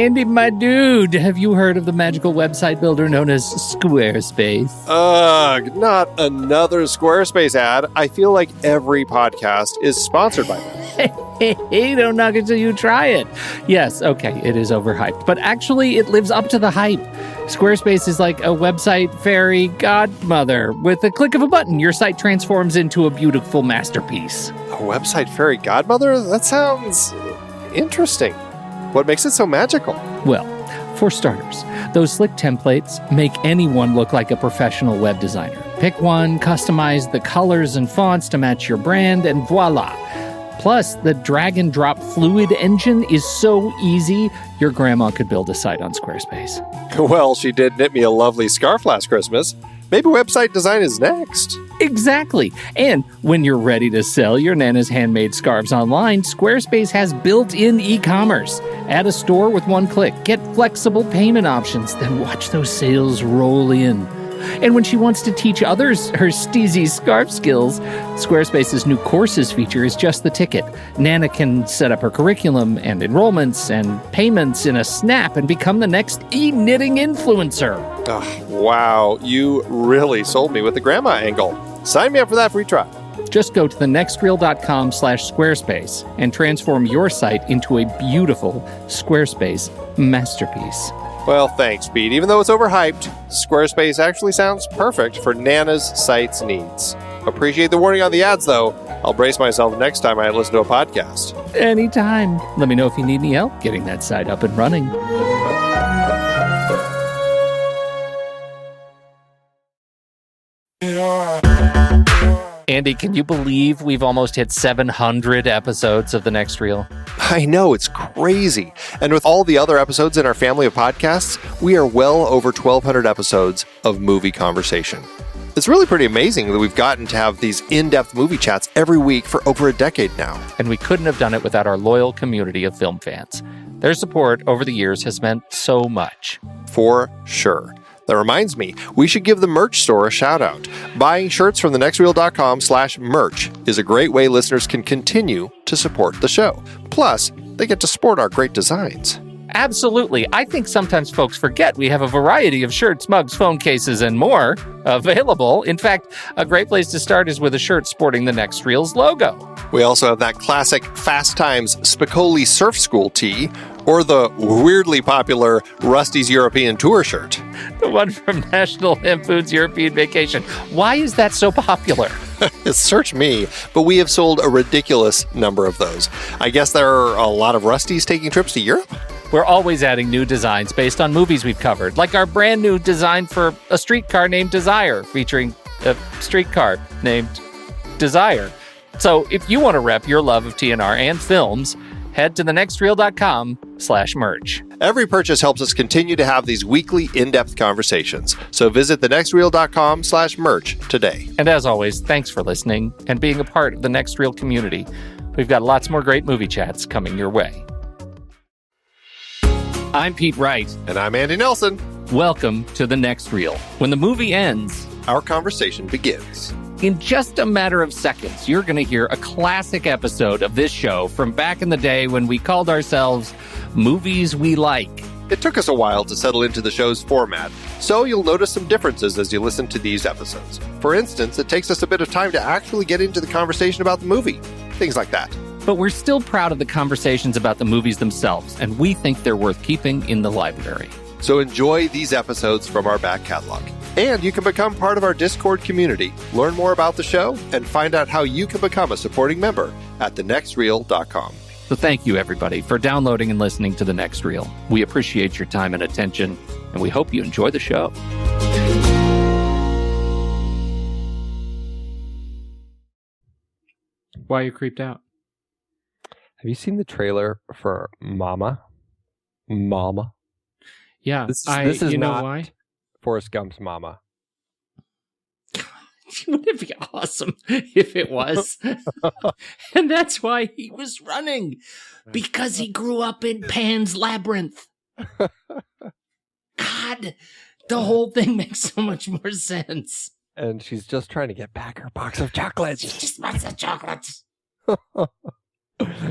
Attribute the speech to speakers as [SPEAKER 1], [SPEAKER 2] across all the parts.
[SPEAKER 1] Andy, my dude, have you heard of the magical website builder known as Squarespace?
[SPEAKER 2] Ugh, not another Squarespace ad. I feel like every podcast is sponsored by them.
[SPEAKER 1] Hey, don't knock it till you try it. Yes, okay, it is overhyped, but actually it lives up to the hype. Squarespace is like a website fairy godmother. With a click of a button, your site transforms into a beautiful masterpiece.
[SPEAKER 2] A website fairy godmother? That sounds interesting. What makes it so magical?
[SPEAKER 1] Well, for starters, those slick templates make anyone look like a professional web designer. Pick one, customize the colors and fonts to match your brand, and voila. Plus, the drag and drop fluid engine is so easy, your grandma could build a site on Squarespace.
[SPEAKER 2] Well, she did knit me a lovely scarf last Christmas. Maybe website design is next.
[SPEAKER 1] Exactly. And when you're ready to sell your Nana's handmade scarves online, Squarespace has built-in e-commerce. Add a store with one click. Get flexible payment options. Then watch those sales roll in. And when she wants to teach others her steezy scarf skills, Squarespace's new courses feature is just the ticket. Nana can set up her curriculum and enrollments and payments in a snap and become the next e-knitting influencer.
[SPEAKER 2] Oh, wow, you really sold me with the grandma angle. Sign me up for that free trial.
[SPEAKER 1] Just go to thenextreel.com/Squarespace and transform your site into a beautiful Squarespace masterpiece.
[SPEAKER 2] Well, thanks, Pete. Even though it's overhyped, Squarespace actually sounds perfect for Nana's site's needs. Appreciate the warning on the ads, though. I'll brace myself next time I listen to a podcast.
[SPEAKER 1] Anytime. Let me know if you need any help getting that site up and running. Andy, can you believe we've almost hit 700 episodes of The Next Reel?
[SPEAKER 2] I know, it's crazy. And with all the other episodes in our family of podcasts, we are well over 1,200 episodes of movie conversation. It's really pretty amazing that we've gotten to have these in-depth movie chats every week for over a decade now.
[SPEAKER 1] And we couldn't have done it without our loyal community of film fans. Their support over the years has meant so much.
[SPEAKER 2] For sure. That reminds me, we should give the merch store a shout out. Buying shirts from thenextreel.com/merch is a great way listeners can continue to support the show. Plus, they get to sport our great designs.
[SPEAKER 1] Absolutely. I think sometimes folks forget we have a variety of shirts, mugs, phone cases, and more available. In fact, a great place to start is with a shirt sporting the Next Reel's logo.
[SPEAKER 2] We also have that classic Fast Times Spicoli Surf School tee, or the weirdly popular Rusty's European Tour shirt.
[SPEAKER 1] The one from National Lampoon's European Vacation. Why is that so popular?
[SPEAKER 2] Search me, but we have sold a ridiculous number of those. I guess there are a lot of Rustys taking trips to Europe?
[SPEAKER 1] We're always adding new designs based on movies we've covered, like our brand new design for a streetcar named Desire, featuring a streetcar named Desire. So if you want to rep your love of TNR and films, head to thenextreel.com/merch.
[SPEAKER 2] Every purchase helps us continue to have these weekly in-depth conversations. So visit thenextreel.com/merch today.
[SPEAKER 1] And as always, thanks for listening and being a part of the Next Reel community. We've got lots more great movie chats coming your way. I'm Pete Wright.
[SPEAKER 2] And I'm Andy Nelson.
[SPEAKER 1] Welcome to The Next Reel. When the movie ends,
[SPEAKER 2] our conversation begins.
[SPEAKER 1] In just a matter of seconds, you're going to hear a classic episode of this show from back in the day when we called ourselves Movies We Like.
[SPEAKER 2] It took us a while to settle into the show's format, so you'll notice some differences as you listen to these episodes. For instance, it takes us a bit of time to actually get into the conversation about the movie. Things like that.
[SPEAKER 1] But we're still proud of the conversations about the movies themselves, and we think they're worth keeping in the library.
[SPEAKER 2] So enjoy these episodes from our back catalog. And you can become part of our Discord community, learn more about the show, and find out how you can become a supporting member at thenextreel.com.
[SPEAKER 1] So thank you, everybody, for downloading and listening to The Next Reel. We appreciate your time and attention, and we hope you enjoy the show. Why are you creeped out?
[SPEAKER 3] Have you seen the trailer for Mama? Mama?
[SPEAKER 1] Yeah,
[SPEAKER 3] this is
[SPEAKER 1] you know
[SPEAKER 3] not
[SPEAKER 1] why?
[SPEAKER 3] Forrest Gump's Mama.
[SPEAKER 1] Wouldn't it be awesome if it was? And that's why he was running. Because he grew up in Pan's Labyrinth. God, the whole thing makes so much more sense.
[SPEAKER 3] And she's just trying to get back her box of chocolates.
[SPEAKER 1] She just wants the chocolates.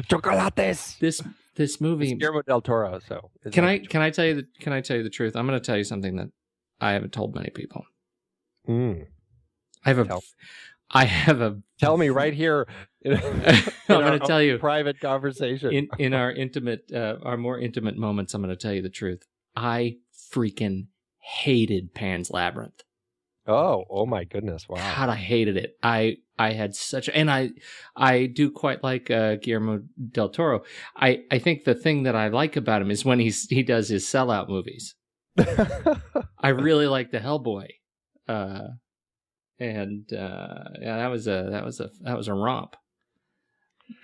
[SPEAKER 3] Chocolates.
[SPEAKER 1] This this movie.
[SPEAKER 3] It's Guillermo del Toro. So
[SPEAKER 1] Can I tell you the truth? I'm going to tell you something that I haven't told many people. I have a.
[SPEAKER 3] Tell me right here.
[SPEAKER 1] I'm going to tell you
[SPEAKER 3] private conversation
[SPEAKER 1] in our intimate, our more intimate moments. I'm going to tell you the truth. I freaking hated Pan's Labyrinth.
[SPEAKER 3] Oh my goodness! Wow.
[SPEAKER 1] God, I hated it. I had and I do quite like Guillermo del Toro. I think the thing that I like about him is when he does his sellout movies. I really like the Hellboy, and that was a romp.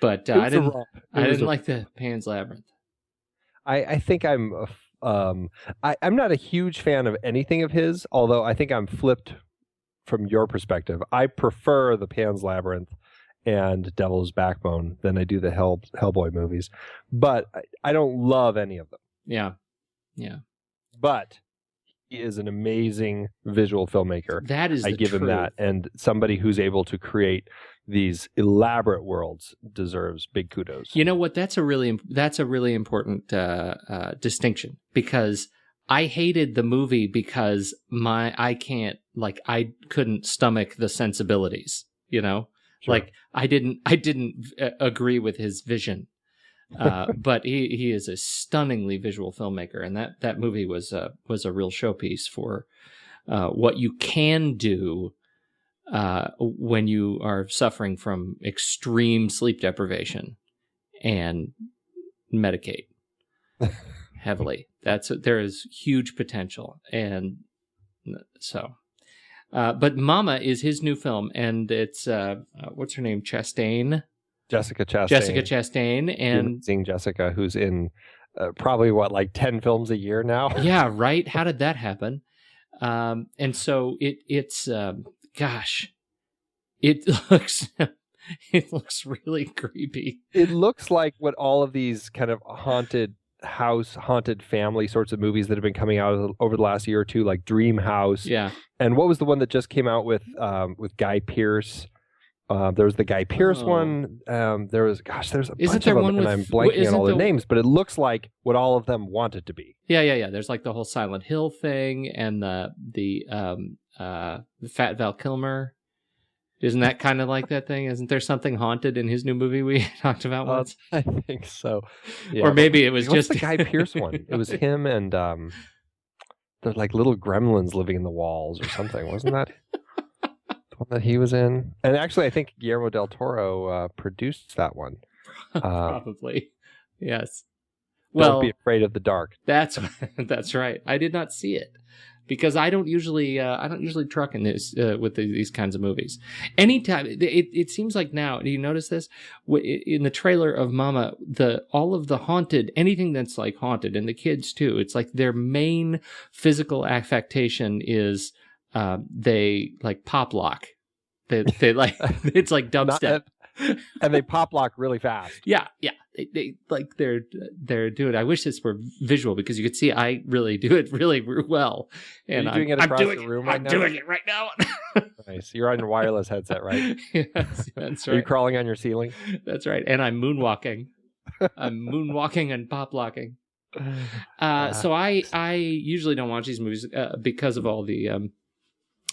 [SPEAKER 1] But I didn't like the Pan's Labyrinth.
[SPEAKER 3] I think I'm not a huge fan of anything of his, although I think I'm flipped from your perspective. I prefer the Pan's Labyrinth and Devil's Backbone than I do the Hellboy movies, but I don't love any of them.
[SPEAKER 1] Yeah.
[SPEAKER 3] But he is an amazing visual filmmaker.
[SPEAKER 1] That is,
[SPEAKER 3] I give him that, and somebody who's able to create these elaborate worlds deserves big kudos.
[SPEAKER 1] You know what? That's a really important distinction, because I hated the movie because I couldn't stomach the sensibilities. You know,
[SPEAKER 3] Sure.
[SPEAKER 1] Like I didn't agree with his vision. But he is a stunningly visual filmmaker, and that movie was a real showpiece for what you can do when you are suffering from extreme sleep deprivation and medicate heavily. There is huge potential, and so. But Mama is his new film, and it's what's her name, Chastain. Jessica Chastain, and
[SPEAKER 3] seeing Jessica, who's in probably 10 films a year now.
[SPEAKER 1] Yeah, right. How did that happen? And so it's gosh, it looks really creepy.
[SPEAKER 3] It looks like what all of these kind of haunted family sorts of movies that have been coming out over the last year or two, like Dream House.
[SPEAKER 1] Yeah.
[SPEAKER 3] And what was the one that just came out with Guy Pearce? There was the Guy Pearce one. There's a bunch of them, and I'm blanking on all the names, but it looks like what all of them want it to be.
[SPEAKER 1] Yeah. There's like the whole Silent Hill thing, and the Fat Val Kilmer. Isn't that kind of like that thing? Isn't there something haunted in his new movie we talked about once?
[SPEAKER 3] I think so. Yeah.
[SPEAKER 1] Or maybe it was just
[SPEAKER 3] the Guy Pearce one. It was him and they're like little gremlins living in the walls or something. Wasn't that the one that he was in? And actually, I think Guillermo del Toro produced that one.
[SPEAKER 1] Probably, yes.
[SPEAKER 3] Don't be afraid of the dark.
[SPEAKER 1] That's right. I did not see it, because I don't usually truck in this with these kinds of movies. Anytime it seems like now, do you notice this in the trailer of Mama? All of the haunted, anything that's like haunted, and the kids too. It's like their main physical affectation is they like pop lock. They like it's like dubstep.
[SPEAKER 3] And they pop lock really fast.
[SPEAKER 1] Yeah. They like they're doing it. I wish this were visual, because you could see I really do it really well. And
[SPEAKER 3] Are you doing it across the room right now?
[SPEAKER 1] I'm doing it right now.
[SPEAKER 3] Nice. You're on your wireless headset, right?
[SPEAKER 1] Yes, that's right.
[SPEAKER 3] Are you crawling on your ceiling?
[SPEAKER 1] That's right. And I'm moonwalking. I'm moonwalking and pop locking. So I usually don't watch these movies because of all the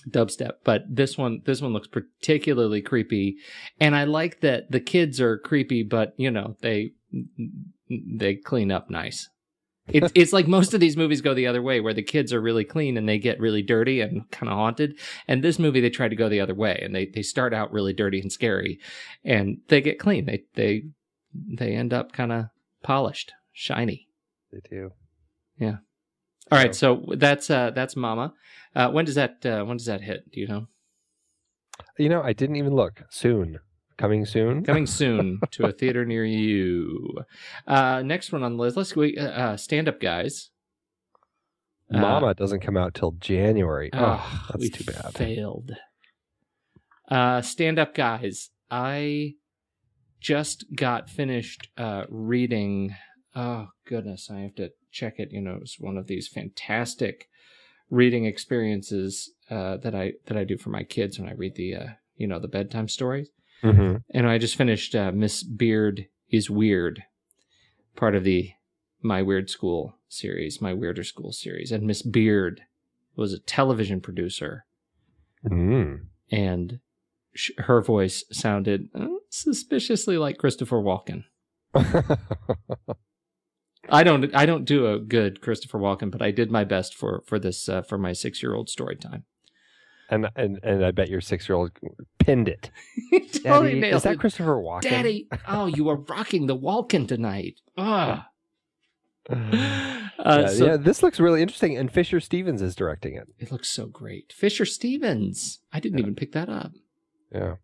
[SPEAKER 1] dubstep, but this one looks particularly creepy, and I like that the kids are creepy, but they clean up nice. It's like most of these movies go the other way, where the kids are really clean and they get really dirty and kind of haunted, and this movie they try to go the other way, and they start out really dirty and scary, and they get clean. They end up kind of polished, shiny.
[SPEAKER 3] They do.
[SPEAKER 1] Yeah. All right, so that's Mama. When does that hit? Do you know?
[SPEAKER 3] I didn't even look. Soon. Coming soon to a theater near you. Next one on the list. Let's go. Stand Up Guys. Mama doesn't come out till January. Oh, that's too bad.
[SPEAKER 1] Failed. Stand Up Guys. I just got finished reading. Oh goodness, I have to check it. It's one of these fantastic reading experiences that I do for my kids when I read the the bedtime stories.
[SPEAKER 3] Mm-hmm.
[SPEAKER 1] And I just finished Miss Beard is Weird part of the My Weirder School series, and Miss Beard was a television producer, and her voice sounded suspiciously like Christopher Walken. I don't do a good Christopher Walken, but I did my best for this for my 6-year-old story time.
[SPEAKER 3] And I bet your 6-year-old pinned it.
[SPEAKER 1] Totally
[SPEAKER 3] Daddy, is that Christopher Walken?
[SPEAKER 1] Daddy, oh, you are rocking the Walken tonight. Ah.
[SPEAKER 3] Yeah, this looks really interesting, and Fisher Stevens is directing it.
[SPEAKER 1] It looks so great. Fisher Stevens. I didn't even pick that up.
[SPEAKER 3] Yeah.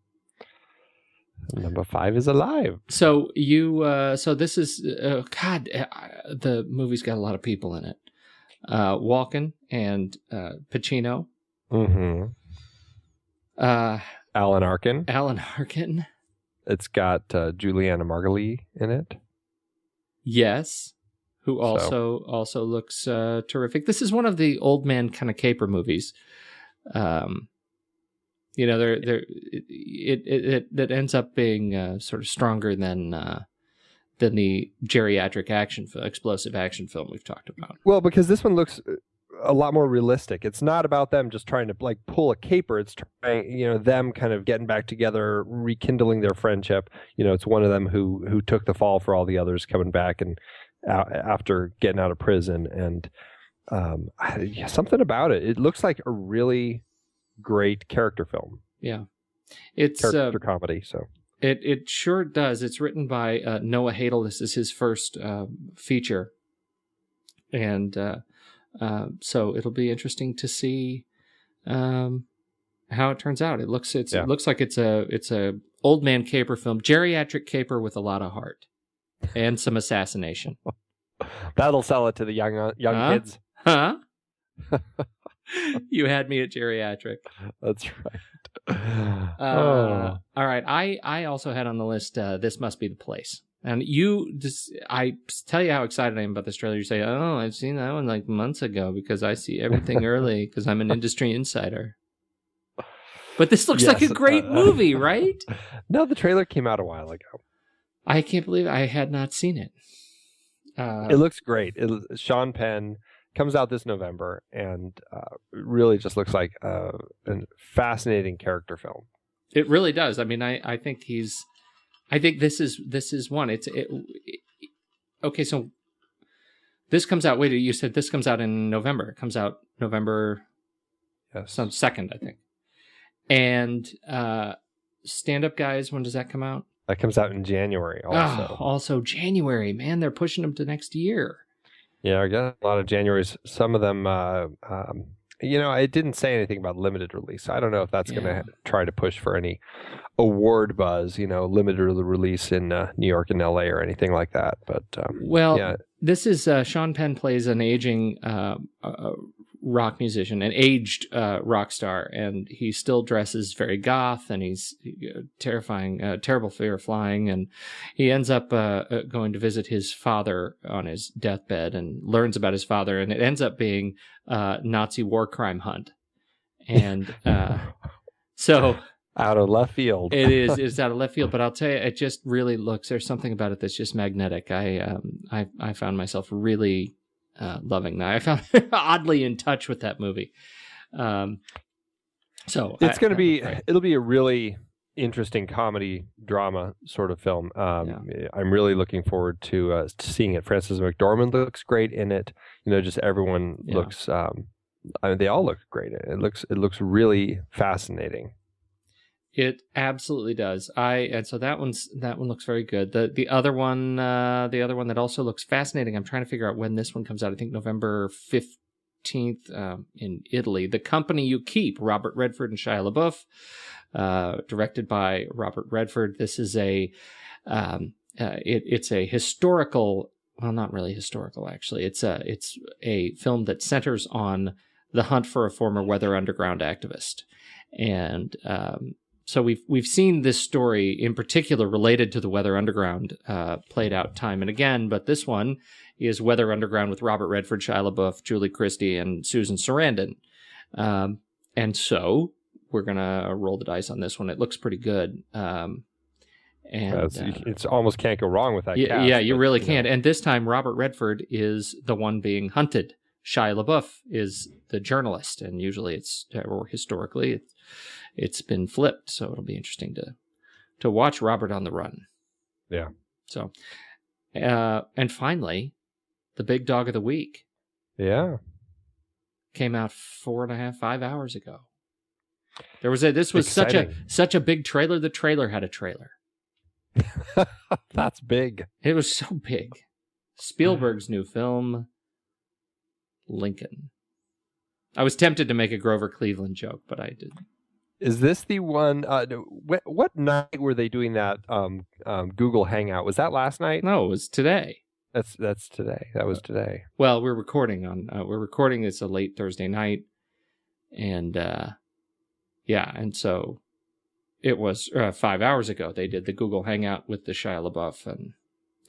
[SPEAKER 3] Number 5 is alive.
[SPEAKER 1] So so this is the movie's got a lot of people in it. Walken and Pacino.
[SPEAKER 3] Mm-hmm. Alan Arkin. It's got Juliana Margulies in it.
[SPEAKER 1] Yes, who also looks terrific. This is one of the old man kind of caper movies. It ends up being sort of stronger than the geriatric explosive action film we've talked about.
[SPEAKER 3] Well, because this one looks a lot more realistic. It's not about them just trying to like pull a caper. It's trying, them kind of getting back together, rekindling their friendship. It's one of them who took the fall for all the others coming back and after getting out of prison. And something about it. It looks like a really great character film.
[SPEAKER 1] Yeah, it's
[SPEAKER 3] character comedy. So
[SPEAKER 1] it sure does. It's written by Noah Hadel. This is his first feature, and so it'll be interesting to see how it turns out. It looks like it's a old man caper film, geriatric caper with a lot of heart and some assassination.
[SPEAKER 3] That'll sell it to the young kids.
[SPEAKER 1] Huh? You had me at geriatric.
[SPEAKER 3] That's right.
[SPEAKER 1] All right. I also had on the list, This Must Be the Place. And I tell you how excited I am about this trailer. You say, oh, I've seen that one like months ago because I see everything early because I'm an industry insider. But this looks like a great movie, right?
[SPEAKER 3] No, the trailer came out a while ago.
[SPEAKER 1] I can't believe I had not seen it.
[SPEAKER 3] It looks great. Sean Penn comes out this November, and really just looks like a fascinating character film.
[SPEAKER 1] It really does. I mean, I think this is one. Okay. So this comes out. Wait, you said this comes out in November. It comes out November 2nd, I think. And Stand Up Guys, when does that come out?
[SPEAKER 3] That comes out in January.
[SPEAKER 1] Also January. Man, they're pushing them to next year.
[SPEAKER 3] Yeah, I got a lot of Januaries. Some of them, it didn't say anything about limited release. I don't know if that's going to try to push for any award buzz, limited release in New York and LA or anything like that. But
[SPEAKER 1] this is Sean Penn plays an aging rock musician, an aged rock star, and he still dresses very goth, and he's terrible fear of flying, and he ends up going to visit his father on his deathbed and learns about his father, and it ends up being Nazi war crime hunt. And so
[SPEAKER 3] out of left field.
[SPEAKER 1] It's out of left field, but I'll tell you, it just really looks, there's something about it that's just magnetic. I found myself really loving that. I found oddly in touch with that movie. So
[SPEAKER 3] it's going to be, it'll be a really interesting comedy drama sort of film. I'm really looking forward to seeing it. Frances McDormand looks great in it. Just everyone looks, they all look great. It looks really fascinating.
[SPEAKER 1] It absolutely does. And so that one looks very good. The other one that also looks fascinating. I'm trying to figure out when this one comes out. I think November 15th in Italy. The Company You Keep, Robert Redford and Shia LaBeouf, directed by Robert Redford. This is it's a historical. Well, not really historical actually. It's a film that centers on the hunt for a former Weather Underground activist, and so we've seen this story in particular related to the Weather Underground played out time and again, but this one is Weather Underground with Robert Redford, Shia LaBeouf, Julie Christie, and Susan Sarandon. And so we're going to roll the dice on this one. It looks pretty good. And
[SPEAKER 3] it's almost can't go wrong with that cast.
[SPEAKER 1] Yeah, you really can't. And this time, Robert Redford is the one being hunted. Shia LaBeouf is the journalist, and usually historically it's been flipped. So it'll be interesting to watch Robert on the run.
[SPEAKER 3] Yeah.
[SPEAKER 1] So, and finally, the big dog of the week.
[SPEAKER 3] Yeah.
[SPEAKER 1] Came out 5 hours ago. This was
[SPEAKER 3] Exciting.
[SPEAKER 1] such a big trailer. The trailer had a trailer.
[SPEAKER 3] That's big.
[SPEAKER 1] It was so big. Spielberg's new film, Lincoln. I was tempted to make a Grover Cleveland joke, but I didn't.
[SPEAKER 3] Is this the one? What night were they doing that Google Hangout? Was that last night?
[SPEAKER 1] No, it was today.
[SPEAKER 3] That's today. That was today.
[SPEAKER 1] Well, we're recording it's a late Thursday night, and and so it was 5 hours ago. They did the Google Hangout with the Shia LaBeouf, and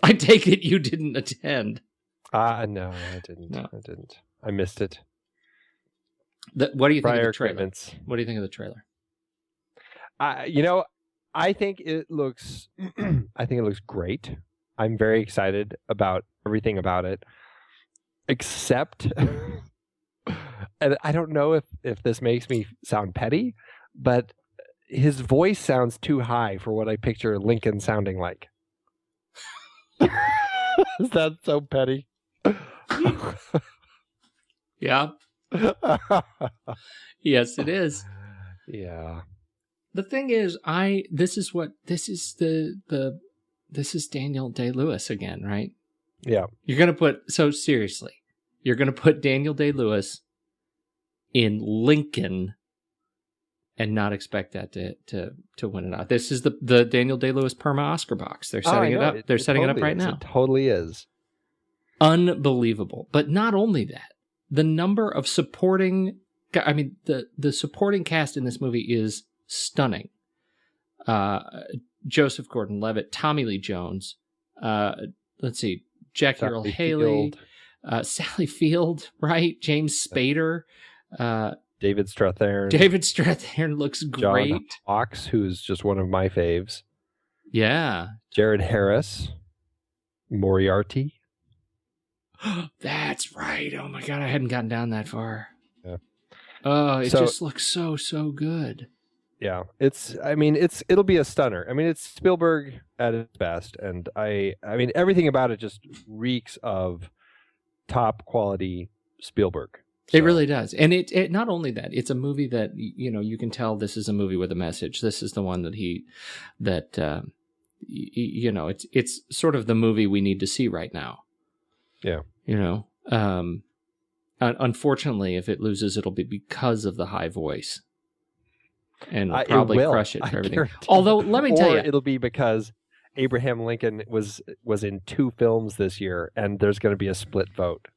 [SPEAKER 1] I take it you didn't attend.
[SPEAKER 3] No, I didn't.
[SPEAKER 1] No.
[SPEAKER 3] I didn't. I missed it.
[SPEAKER 1] What do you think of the trailer?
[SPEAKER 3] Commitments.
[SPEAKER 1] What do you think of the trailer?
[SPEAKER 3] I think it looks. I think it looks great. I'm very excited about everything about it, except, and I don't know if this makes me sound petty, but his voice sounds too high for what I picture Lincoln sounding like. Is that so petty?
[SPEAKER 1] Yeah. Yes, it is.
[SPEAKER 3] Yeah.
[SPEAKER 1] The thing is, this is Daniel Day-Lewis again, right?
[SPEAKER 3] Yeah.
[SPEAKER 1] You're going to put Daniel Day-Lewis in Lincoln and not expect that to win it out. This is the Daniel Day-Lewis Perma Oscar box. They're setting it up. They're setting it up right now.
[SPEAKER 3] It totally is.
[SPEAKER 1] Unbelievable. But not only that, the number of supporting, the supporting cast in this movie is stunning. Joseph Gordon-Levitt, Tommy Lee Jones, let's see, Jackie Earle Haley, Sally Field, right? James Spader,
[SPEAKER 3] David Strathairn.
[SPEAKER 1] David Strathairn looks great.
[SPEAKER 3] John Hawkes, who's just one of my faves.
[SPEAKER 1] Yeah.
[SPEAKER 3] Jared Harris, Moriarty.
[SPEAKER 1] That's right. Oh my God, I hadn't gotten down that far.
[SPEAKER 3] Yeah.
[SPEAKER 1] Oh, it just looks so good.
[SPEAKER 3] Yeah, it'll be a stunner. I mean, it's Spielberg at its best, and I mean everything about it just reeks of top quality Spielberg. So.
[SPEAKER 1] It really does, and it not only that, it's a movie that you can tell this is a movie with a message. This is the one it's sort of the movie we need to see right now.
[SPEAKER 3] Yeah,
[SPEAKER 1] unfortunately, if it loses, it'll be because of the high voice. And will probably crush it for everything. Although, let me tell you,
[SPEAKER 3] it'll be because Abraham Lincoln was in 2 films this year, and there's going to be a split vote.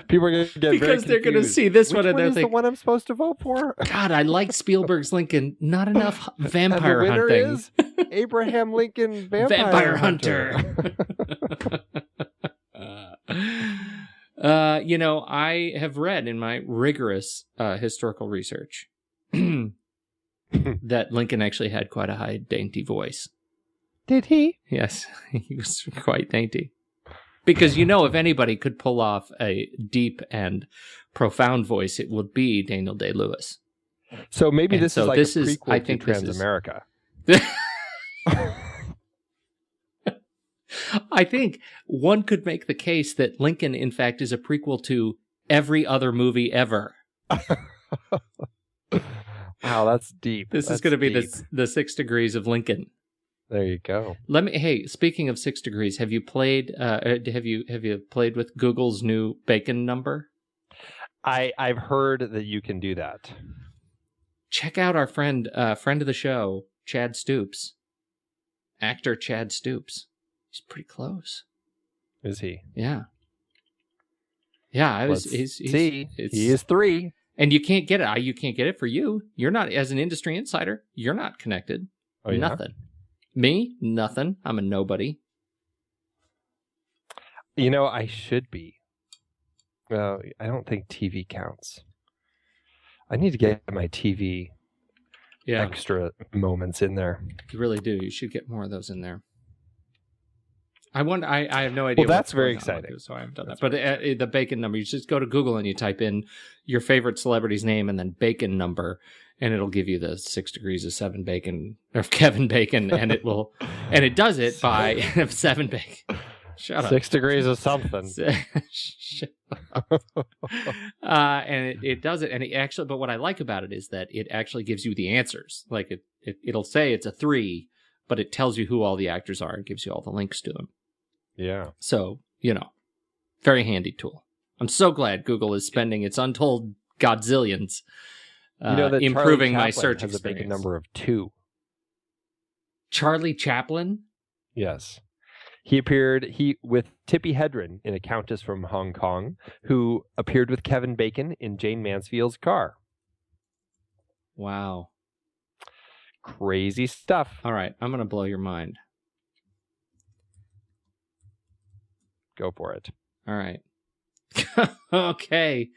[SPEAKER 3] People are going to get
[SPEAKER 1] because they're going to see this one and they're
[SPEAKER 3] thinking, the one I'm supposed to vote for?
[SPEAKER 1] God, I like Spielberg's Lincoln. Not enough vampire
[SPEAKER 3] and the winner
[SPEAKER 1] hunting.
[SPEAKER 3] Is Abraham Lincoln
[SPEAKER 1] Vampire Hunter. I have read in my rigorous historical research that Lincoln actually had quite a high, dainty voice.
[SPEAKER 3] Did he?
[SPEAKER 1] Yes, he was quite dainty. Because, if anybody could pull off a deep and profound voice, it would be Daniel Day-Lewis.
[SPEAKER 3] So maybe this is like
[SPEAKER 1] this
[SPEAKER 3] a
[SPEAKER 1] is,
[SPEAKER 3] prequel
[SPEAKER 1] I
[SPEAKER 3] to
[SPEAKER 1] think
[SPEAKER 3] Transamerica.
[SPEAKER 1] I think one could make the case that Lincoln, in fact, is a prequel to every other movie ever.
[SPEAKER 3] Wow, that's deep.
[SPEAKER 1] This is going to be the 6 Degrees of Lincoln.
[SPEAKER 3] There you go.
[SPEAKER 1] Hey, speaking of 6 Degrees, have you played? Have you played with Google's new bacon number?
[SPEAKER 3] I've heard that you can do that.
[SPEAKER 1] Check out our friend of the show, Chad Stoops, actor Chad Stoops. He's pretty close.
[SPEAKER 3] Is he?
[SPEAKER 1] Yeah. Yeah,
[SPEAKER 3] He is 3.
[SPEAKER 1] And you can't get it. You can't get it for you. You're not, as an industry insider, you're not connected.
[SPEAKER 3] Oh, yeah?
[SPEAKER 1] Nothing. Me? Nothing. I'm a nobody.
[SPEAKER 3] I should be. Well, I don't think TV counts. I need to get my TV extra moments in there.
[SPEAKER 1] You really do. You should get more of those in there. I have no idea.
[SPEAKER 3] Well, that's
[SPEAKER 1] what's
[SPEAKER 3] very
[SPEAKER 1] going on
[SPEAKER 3] exciting.
[SPEAKER 1] So I haven't done that. But the bacon number, you just go to Google and you type in your favorite celebrity's name and then bacon number, and it'll give you the 6 degrees of Kevin Bacon, and it will, and it does it by 7 bacon. Shut up.
[SPEAKER 3] 6 degrees of something.
[SPEAKER 1] And it does it, and it actually. But what I like about it is that it actually gives you the answers. Like it'll say it's a 3, but it tells you who all the actors are and gives you all the links to them.
[SPEAKER 3] Yeah.
[SPEAKER 1] So, very handy tool. I'm so glad Google is spending its untold godzillions improving my search
[SPEAKER 3] has
[SPEAKER 1] experience.
[SPEAKER 3] a bacon number of 2.
[SPEAKER 1] Charlie Chaplin?
[SPEAKER 3] Yes. He appeared with Tippi Hedren in A Countess from Hong Kong, who appeared with Kevin Bacon in Jane Mansfield's car.
[SPEAKER 1] Wow.
[SPEAKER 3] Crazy stuff.
[SPEAKER 1] All right, I'm going to blow your mind.
[SPEAKER 3] Go for it.
[SPEAKER 1] All right. Okay.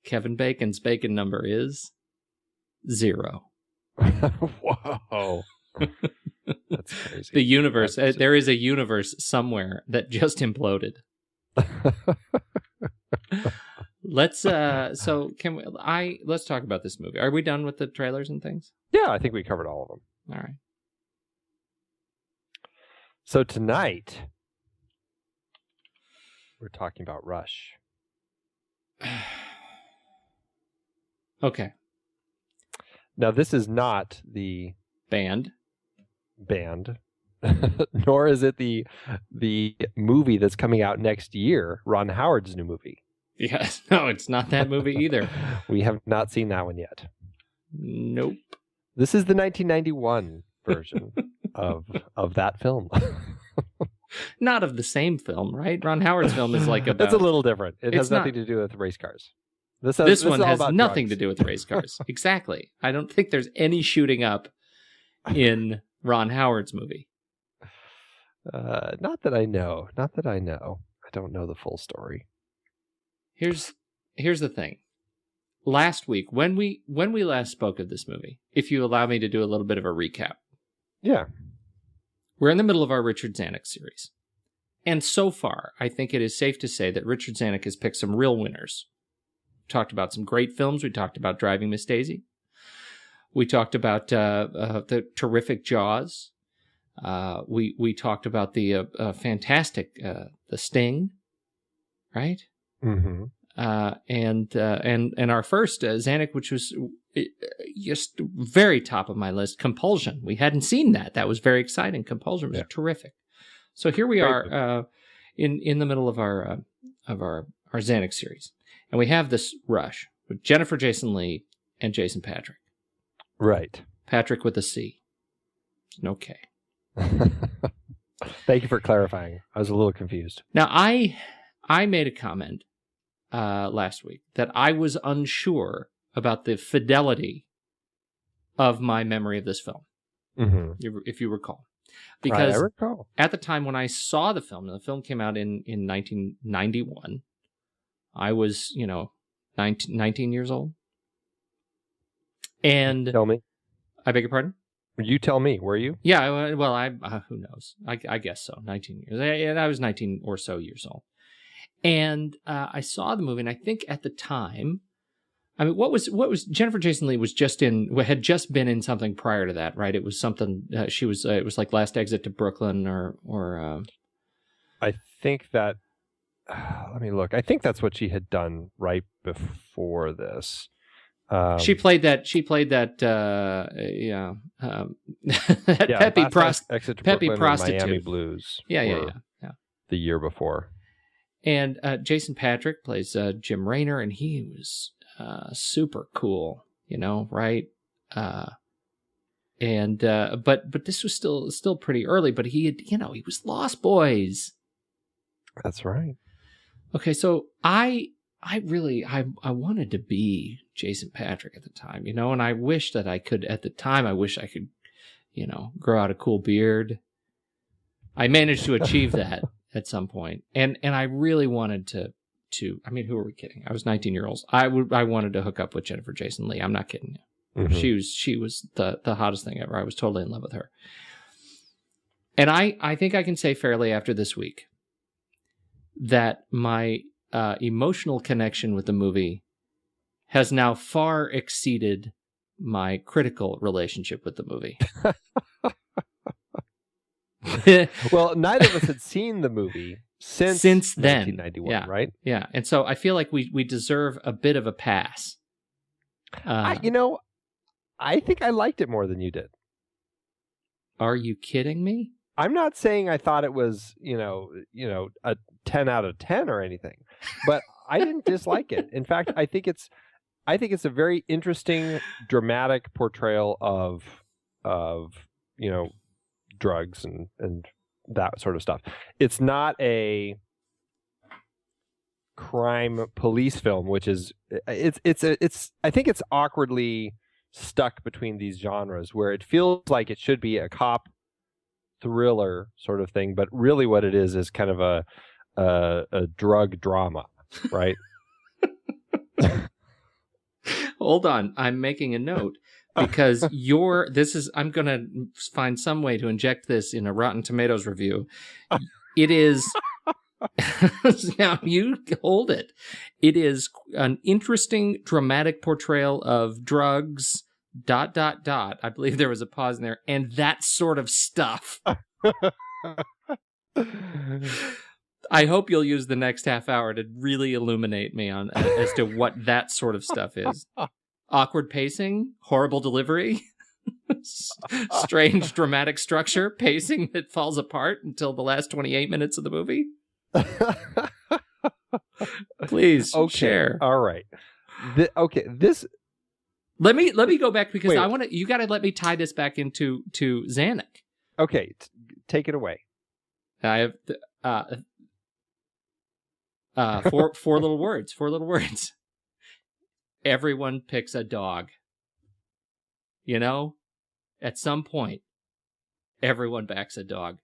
[SPEAKER 1] Kevin Bacon's bacon number is 0.
[SPEAKER 3] Whoa. That's crazy.
[SPEAKER 1] The universe. There is a universe somewhere that just imploded. Let's talk about this movie. Are we done with the trailers and things?
[SPEAKER 3] Yeah, I think we covered all of them.
[SPEAKER 1] All right.
[SPEAKER 3] So tonight we're talking about Rush.
[SPEAKER 1] Okay.
[SPEAKER 3] Now this is not the
[SPEAKER 1] band,
[SPEAKER 3] nor is it the movie that's coming out next year, Ron Howard's new movie.
[SPEAKER 1] Yes, no, it's not that movie either.
[SPEAKER 3] We have not seen that one yet.
[SPEAKER 1] Nope.
[SPEAKER 3] This is the 1991 version of that film.
[SPEAKER 1] Not of the same film, right? Ron Howard's film is like about...
[SPEAKER 3] It's a little different. It has nothing to do with race cars. This one has nothing to do with race cars. Exactly. I don't think there's any shooting up in Ron Howard's movie. Not that I know. I don't know the full story.
[SPEAKER 1] Here's the thing. Last week, when we last spoke of this movie, if you allow me to do a little bit of a recap.
[SPEAKER 3] Yeah.
[SPEAKER 1] We're in the middle of our Richard Zanuck series. And so far, I think it is safe to say that Richard Zanuck has picked some real winners. We talked about some great films. We talked about Driving Miss Daisy. We talked about the terrific Jaws. We talked about the fantastic The Sting, right?
[SPEAKER 3] Mm-hmm.
[SPEAKER 1] And our first Zanuck, which was just very top of my list, Compulsion. We hadn't seen that. That was very exciting. Compulsion was terrific. So here we are in the middle of our Zanuck series, and we have this Rush with Jennifer Jason Leigh and Jason Patric.
[SPEAKER 3] Right.
[SPEAKER 1] Patrick with a C. No K.
[SPEAKER 3] Thank you for clarifying. I was a little confused.
[SPEAKER 1] Now, I made a comment last week that I was unsure about the fidelity of my memory of this film, if you recall. Because
[SPEAKER 3] I recall.
[SPEAKER 1] At the time when I saw the film, and the film came out in 1991, I was, 19 years old. And
[SPEAKER 3] tell me.
[SPEAKER 1] I beg your pardon?
[SPEAKER 3] You tell me, were you?
[SPEAKER 1] Yeah, well, who knows? I guess so. 19 years. I was 19 or so years old. And I saw the movie, and I think at the time, I mean, what was Jennifer Jason Leigh had just been in something prior to that, right? It was something she was. It was like Last Exit to Brooklyn, or.
[SPEAKER 3] I think that. Let me look. I think that's what she had done right before this.
[SPEAKER 1] She played that. Peppy prostitute.
[SPEAKER 3] Miami Blues.
[SPEAKER 1] Yeah.
[SPEAKER 3] The year before.
[SPEAKER 1] And Jason Patric plays Jim Raynor, and he was super cool, right? But this was still pretty early. But he had, he was Lost Boys.
[SPEAKER 3] That's right.
[SPEAKER 1] Okay, so I wanted to be Jason Patric at the time, and I wish that I could, at the time, I wish I could, grow out a cool beard. I managed to achieve that at some point. And I really wanted to, I mean, who are we kidding? I was 19 years old. I wanted to hook up with Jennifer Jason Leigh. I'm not kidding you.
[SPEAKER 3] Mm-hmm.
[SPEAKER 1] She was the hottest thing ever. I was totally in love with her. And I think I can say fairly after this week that my emotional connection with the movie has now far exceeded my critical relationship with the movie.
[SPEAKER 3] Well, neither of us had seen the movie since then, 1991,
[SPEAKER 1] yeah,
[SPEAKER 3] right?
[SPEAKER 1] Yeah, and so I feel like we deserve a bit of a pass.
[SPEAKER 3] I think I liked it more than you did.
[SPEAKER 1] Are you kidding me?
[SPEAKER 3] I'm not saying I thought it was, a 10 out of 10 or anything, but I didn't dislike it. In fact, I think it's a very interesting, dramatic portrayal of drugs and that sort of stuff. It's not a crime police film, which is it's I think it's awkwardly stuck between these genres where it feels like it should be a cop thriller sort of thing, but really what it is kind of a drug drama, right?
[SPEAKER 1] Hold on, I'm making a note because I'm going to find some way to inject this in a Rotten Tomatoes review. It is now you hold it. It is an interesting dramatic portrayal of drugs ... I believe there was a pause in there, and that sort of stuff. I hope you'll use the next half hour to really illuminate me on as to what that sort of stuff is. Awkward pacing, horrible delivery, strange dramatic structure, pacing that falls apart until the last 28 minutes of the movie. Please share.
[SPEAKER 3] All right. This.
[SPEAKER 1] Let me go back because I want to. You got to let me tie this back into Zanuck.
[SPEAKER 3] Okay, take it away.
[SPEAKER 1] I have four little words. 4 little words. Everyone picks a dog. At some point, everyone backs a dog.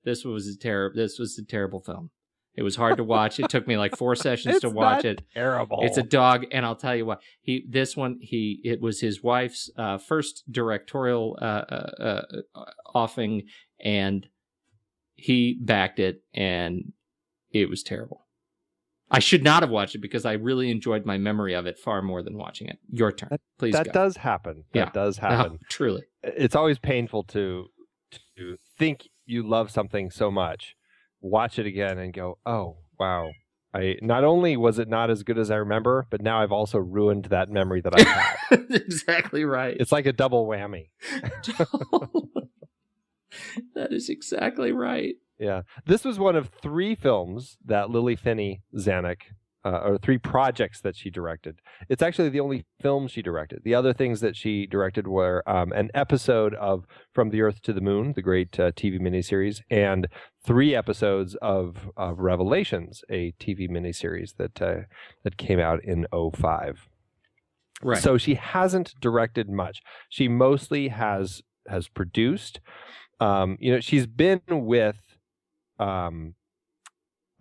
[SPEAKER 1] This was a terrible film. It was hard to watch. It took me like 4 sessions to watch it.
[SPEAKER 3] Terrible.
[SPEAKER 1] It's a dog, and I'll tell you what. It was his wife's first directorial offing, and he backed it, and it was terrible. I should not have watched it because I really enjoyed my memory of it far more than watching it. Your turn, please.
[SPEAKER 3] That does happen. That does happen.
[SPEAKER 1] Oh, truly,
[SPEAKER 3] it's always painful to think you love something so much. Watch it again and go, oh, wow. Not only was it not as good as I remember, but now I've also ruined that memory that I had.
[SPEAKER 1] Exactly right.
[SPEAKER 3] It's like a double whammy.
[SPEAKER 1] That is exactly right.
[SPEAKER 3] Yeah. This was one of 3 films that Lili Fini Zanuck, or 3 projects that she directed. It's actually the only film she directed. The other things that she directed were an episode of From the Earth to the Moon, the great TV miniseries, and 3 episodes of Revelations, a TV miniseries that came out in 2005.
[SPEAKER 1] Right.
[SPEAKER 3] So she hasn't directed much. She mostly has produced. She's been with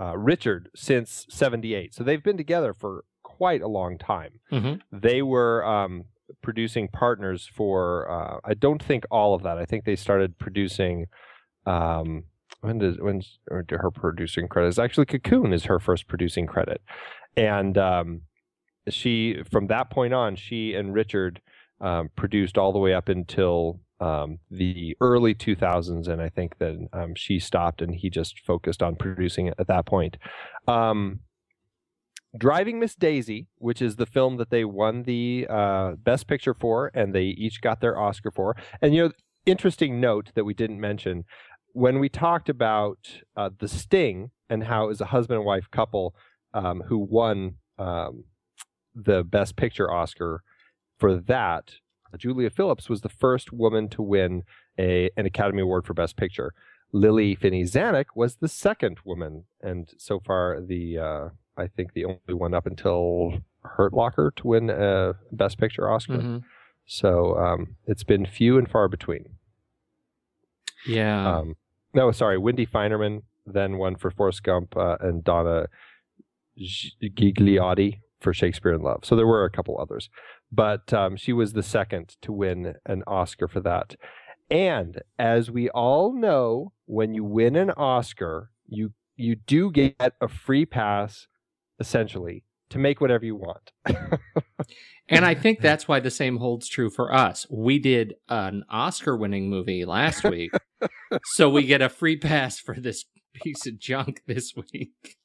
[SPEAKER 3] Richard since 1978. So they've been together for quite a long time.
[SPEAKER 1] Mm-hmm.
[SPEAKER 3] They were producing partners for, I don't think all of that. I think they started producing, when her producing credits? Actually, Cocoon is her first producing credit. And from that point on, she and Richard produced all the way up until the early 2000s, and I think that she stopped and he just focused on producing it at that point. Driving Miss Daisy, which is the film that they won the Best Picture for, and they each got their Oscar for. And, interesting note that we didn't mention, when we talked about The Sting and how it was a husband and wife couple who won the Best Picture Oscar for that, Julia Phillips was the first woman to win an Academy Award for Best Picture. Lili Fini Zanuck was the second woman, and so far I think the only one up until Hurt Locker to win a Best Picture Oscar.
[SPEAKER 1] Mm-hmm.
[SPEAKER 3] So it's been few and far between.
[SPEAKER 1] Yeah.
[SPEAKER 3] Wendy Feinerman then won for Forrest Gump, and Donna Gigliotti for Shakespeare in Love. So there were a couple others, but she was the second to win an Oscar for that. And as we all know, when you win an Oscar, you do get a free pass, essentially, to make whatever you want.
[SPEAKER 1] And I think that's why the same holds true for us. We did an Oscar-winning movie last week, so we get a free pass for this piece of junk this week.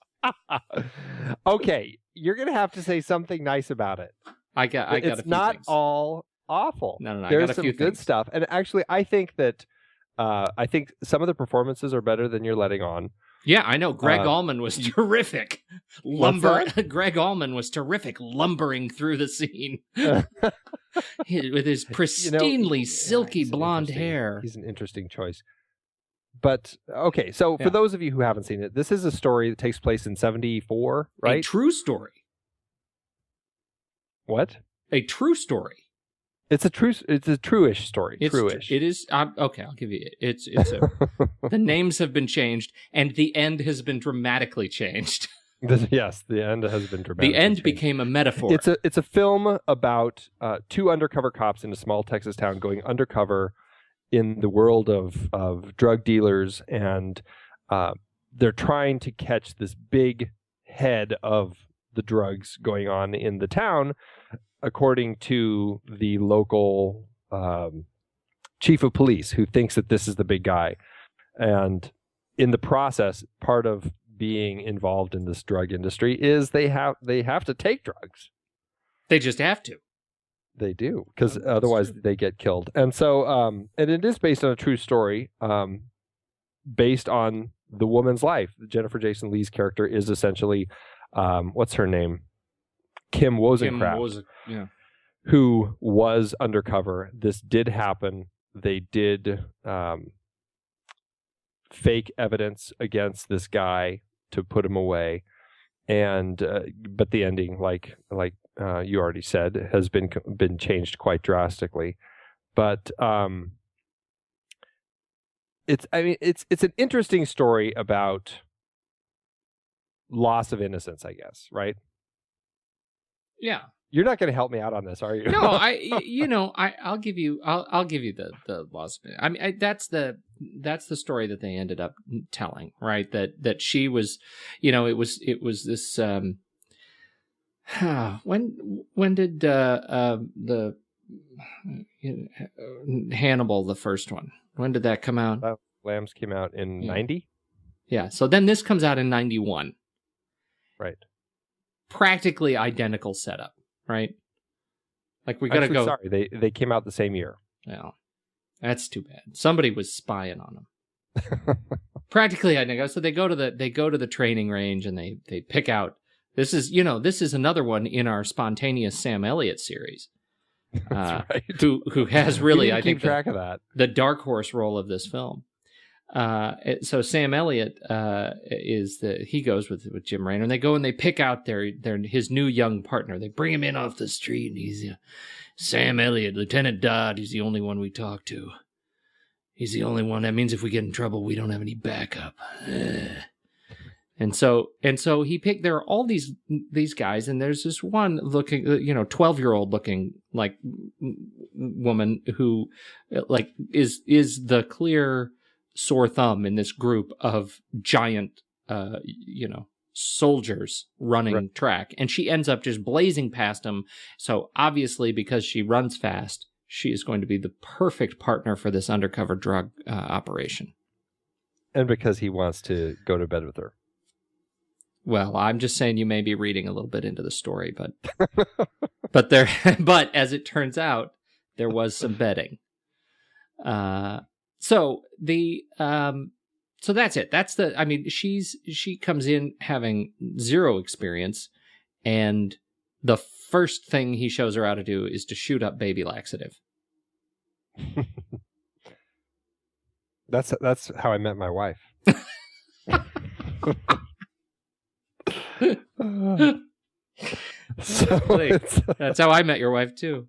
[SPEAKER 3] Okay, you're gonna have to say something nice about it.
[SPEAKER 1] I got a few
[SPEAKER 3] It's not
[SPEAKER 1] things.
[SPEAKER 3] all awful.
[SPEAKER 1] No. I
[SPEAKER 3] There's
[SPEAKER 1] got a
[SPEAKER 3] some
[SPEAKER 1] few
[SPEAKER 3] good
[SPEAKER 1] things.
[SPEAKER 3] stuff, and actually, I think that some of the performances are better than you're letting on.
[SPEAKER 1] Yeah, I know. Gregg Allman was terrific. Gregg Allman was terrific, lumbering through the scene with his pristinely silky blonde hair.
[SPEAKER 3] He's an interesting choice. But okay, so for those of you who haven't seen it, this is a story that takes place in 1974, right?
[SPEAKER 1] A true story.
[SPEAKER 3] What?
[SPEAKER 1] A true story.
[SPEAKER 3] It's a true-ish story. True-ish.
[SPEAKER 1] It is. Okay, I'll give you it. It's the names have been changed, and the end has been dramatically changed.
[SPEAKER 3] Yes, the end has been dramatically
[SPEAKER 1] The end
[SPEAKER 3] changed.
[SPEAKER 1] became a metaphor.
[SPEAKER 3] It's a film about two undercover cops in a small Texas town going undercover in the world of drug dealers, and they're trying to catch this big head of the drugs going on in the town, according to the local chief of police, who thinks that this is the big guy. And in the process, part of being involved in this drug industry is they have to take drugs.
[SPEAKER 1] They just have to.
[SPEAKER 3] They do, because otherwise they get killed. And so, and it is based on a true story, based on the woman's life. Jennifer Jason Leigh's character is essentially, what's her name? Kim Wozencraft, who was undercover. This did happen. They did fake evidence against this guy to put him away, and but the ending, like you already said, has been changed quite drastically. But it's an interesting story about loss of innocence, I guess, right?
[SPEAKER 1] Yeah.
[SPEAKER 3] You're not going to help me out on this, are you?
[SPEAKER 1] No, I'll give you the loss of it. I mean, that's the story that they ended up telling, right? That she was, it was this. When did the Hannibal, the first one? When did that come out?
[SPEAKER 3] Lambs came out in 90.
[SPEAKER 1] Yeah. So then this comes out in 91.
[SPEAKER 3] Right.
[SPEAKER 1] Practically identical setup. Right? Like we gotta go.
[SPEAKER 3] Sorry, they came out the same year.
[SPEAKER 1] Well, that's too bad. Somebody was spying on them. Practically identical. So they go to the training range and they pick out. This is another one in our spontaneous Sam Elliott series.
[SPEAKER 3] That's right.
[SPEAKER 1] Who has really, I think,
[SPEAKER 3] keep track of that.
[SPEAKER 1] The dark horse role of this film. So Sam Elliott he goes with Jim Raynor, and they go and they pick out his new young partner. They bring him in off the street, and he's Sam Elliott, Lieutenant Dodd. He's the only one we talk to. He's the only one. That means if we get in trouble, we don't have any backup. And so he picked. There are all these guys, and there's this one looking, 12-year-old looking like woman who like is the clear sore thumb in this group of giant, soldiers running track. And she ends up just blazing past them. So obviously, because she runs fast, she is going to be the perfect partner for this undercover drug operation. And
[SPEAKER 3] because he wants to go to bed with her.
[SPEAKER 1] Well, I'm just saying you may be reading a little bit into the story, but as it turns out, there was some betting. So that's it. She comes in having zero experience, and the first thing he shows her how to do is to shoot up baby laxative.
[SPEAKER 3] That's how I met my wife.
[SPEAKER 1] That's how I met your wife too.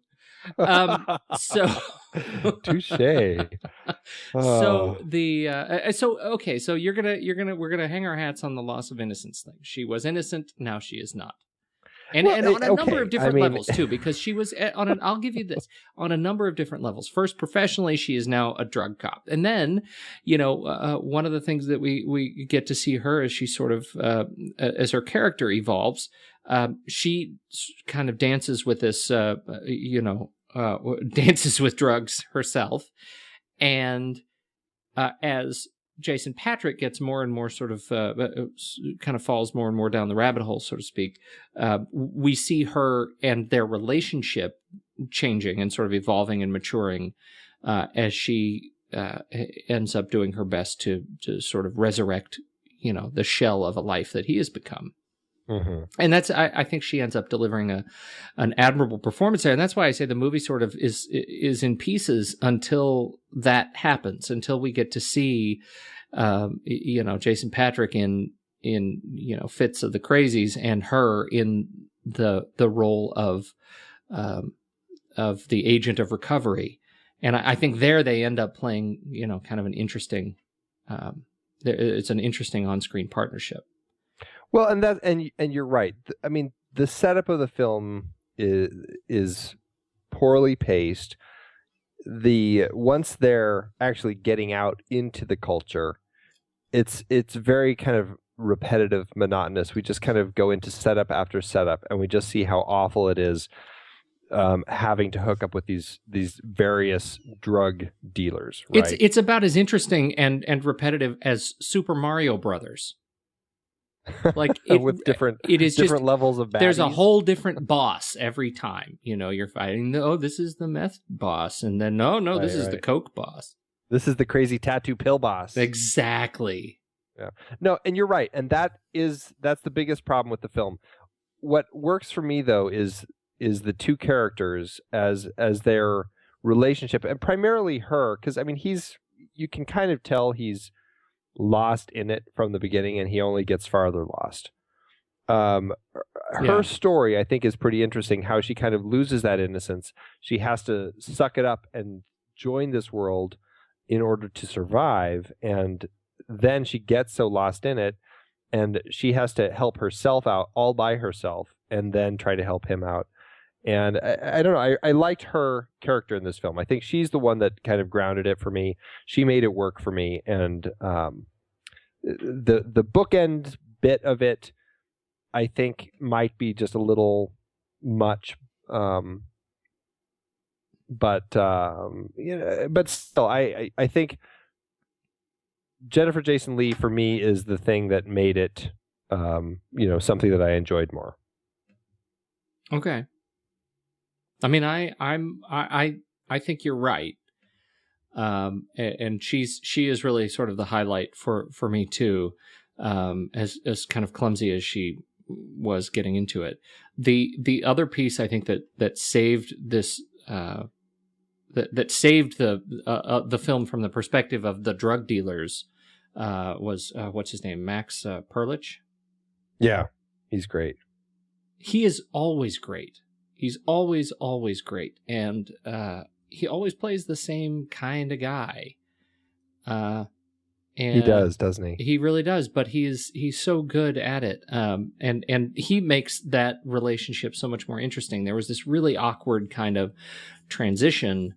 [SPEAKER 3] Touche.
[SPEAKER 1] So we're gonna hang our hats on the loss of innocence thing. She was innocent, now she is not. And on a number of different
[SPEAKER 3] I mean,
[SPEAKER 1] levels too, because she was I'll give you this, on a number of different levels. First, professionally, she is now a drug cop. And then, one of the things that we get to see her as she sort of, as her character evolves, she kind of dances with this, dances with drugs herself. And as Jason Patric gets more and more sort of kind of falls more and more down the rabbit hole, so to speak, we see her and their relationship changing and sort of evolving and maturing as she ends up doing her best to sort of resurrect, the shell of a life that he has become. Mm-hmm. And that's, I think she ends up delivering an admirable performance there. And that's why I say the movie sort of is in pieces until that happens, until we get to see, Jason Patric in fits of the crazies, and her in the role of the agent of recovery. And I think there they end up playing, kind of an interesting, it's an interesting on-screen partnership.
[SPEAKER 3] Well, and you're right. I mean, the setup of the film is poorly paced. Once they're actually getting out into the culture, it's very kind of repetitive, monotonous. We just kind of go into setup after setup, and we just see how awful it is having to hook up with these various drug dealers. Right?
[SPEAKER 1] It's about as interesting and repetitive as Super Mario Brothers. Like
[SPEAKER 3] with different levels of baddies.
[SPEAKER 1] There's a whole different boss every time. You're fighting. This is the meth boss, and then this is the coke boss.
[SPEAKER 3] This is the crazy tattoo pill boss.
[SPEAKER 1] Exactly.
[SPEAKER 3] Yeah. No, and you're right, and that's the biggest problem with the film. What works for me though is the two characters as their relationship, and primarily her, because I mean you can kind of tell he's lost in it from the beginning, and he only gets farther lost. Her story, I think, is pretty interesting, how she kind of loses that innocence. She has to suck it up and join this world in order to survive, and then she gets so lost in it, and she has to help herself out all by herself, and then try to help him out. And I don't know, I liked her character in this film. I think she's the one that kind of grounded it for me. She made it work for me. And the bookend bit of it, I think, might be just a little much. But still, I think Jennifer Jason Leigh, for me, is the thing that made it, something that I enjoyed more.
[SPEAKER 1] Okay. I mean, I think you're right, and she is really sort of the highlight for me too, as kind of clumsy as she was getting into it. The other piece I think that saved this that saved the film from the perspective of the drug dealers was what's his name, Max Perlich.
[SPEAKER 3] Yeah, he's great.
[SPEAKER 1] He is always great. He's always great, and he always plays the same kind of guy. And
[SPEAKER 3] he does, doesn't he?
[SPEAKER 1] He really does, but he's so good at it, and he makes that relationship so much more interesting. There was this really awkward kind of transition,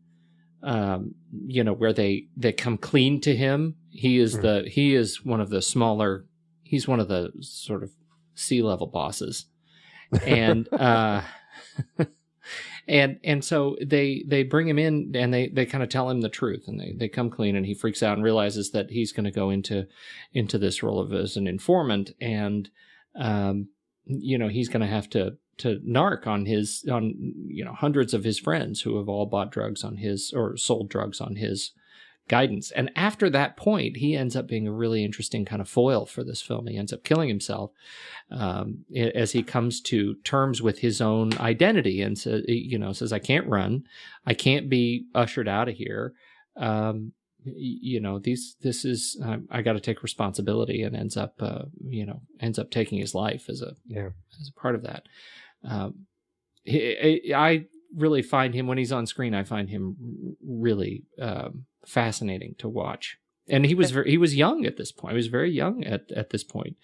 [SPEAKER 1] where they come clean to him. He is one of the smaller. He's one of the sort of C-level bosses, and. And so they bring him in, and they kind of tell him the truth, and they come clean, and he freaks out and realizes that he's going to go into this role as an informant, and he's going to have to narc on hundreds of his friends who have all bought drugs on his, or sold drugs on his guidance. And after that point, he ends up being a really interesting kind of foil for this film. He ends up killing himself as he comes to terms with his own identity, and says, I can't run, I can't be ushered out of here. This is I got to take responsibility, and ends up taking his life as a part of that. I really find him, when he's on screen, I find him really fascinating to watch. And he was young at this point. He was very young at this point.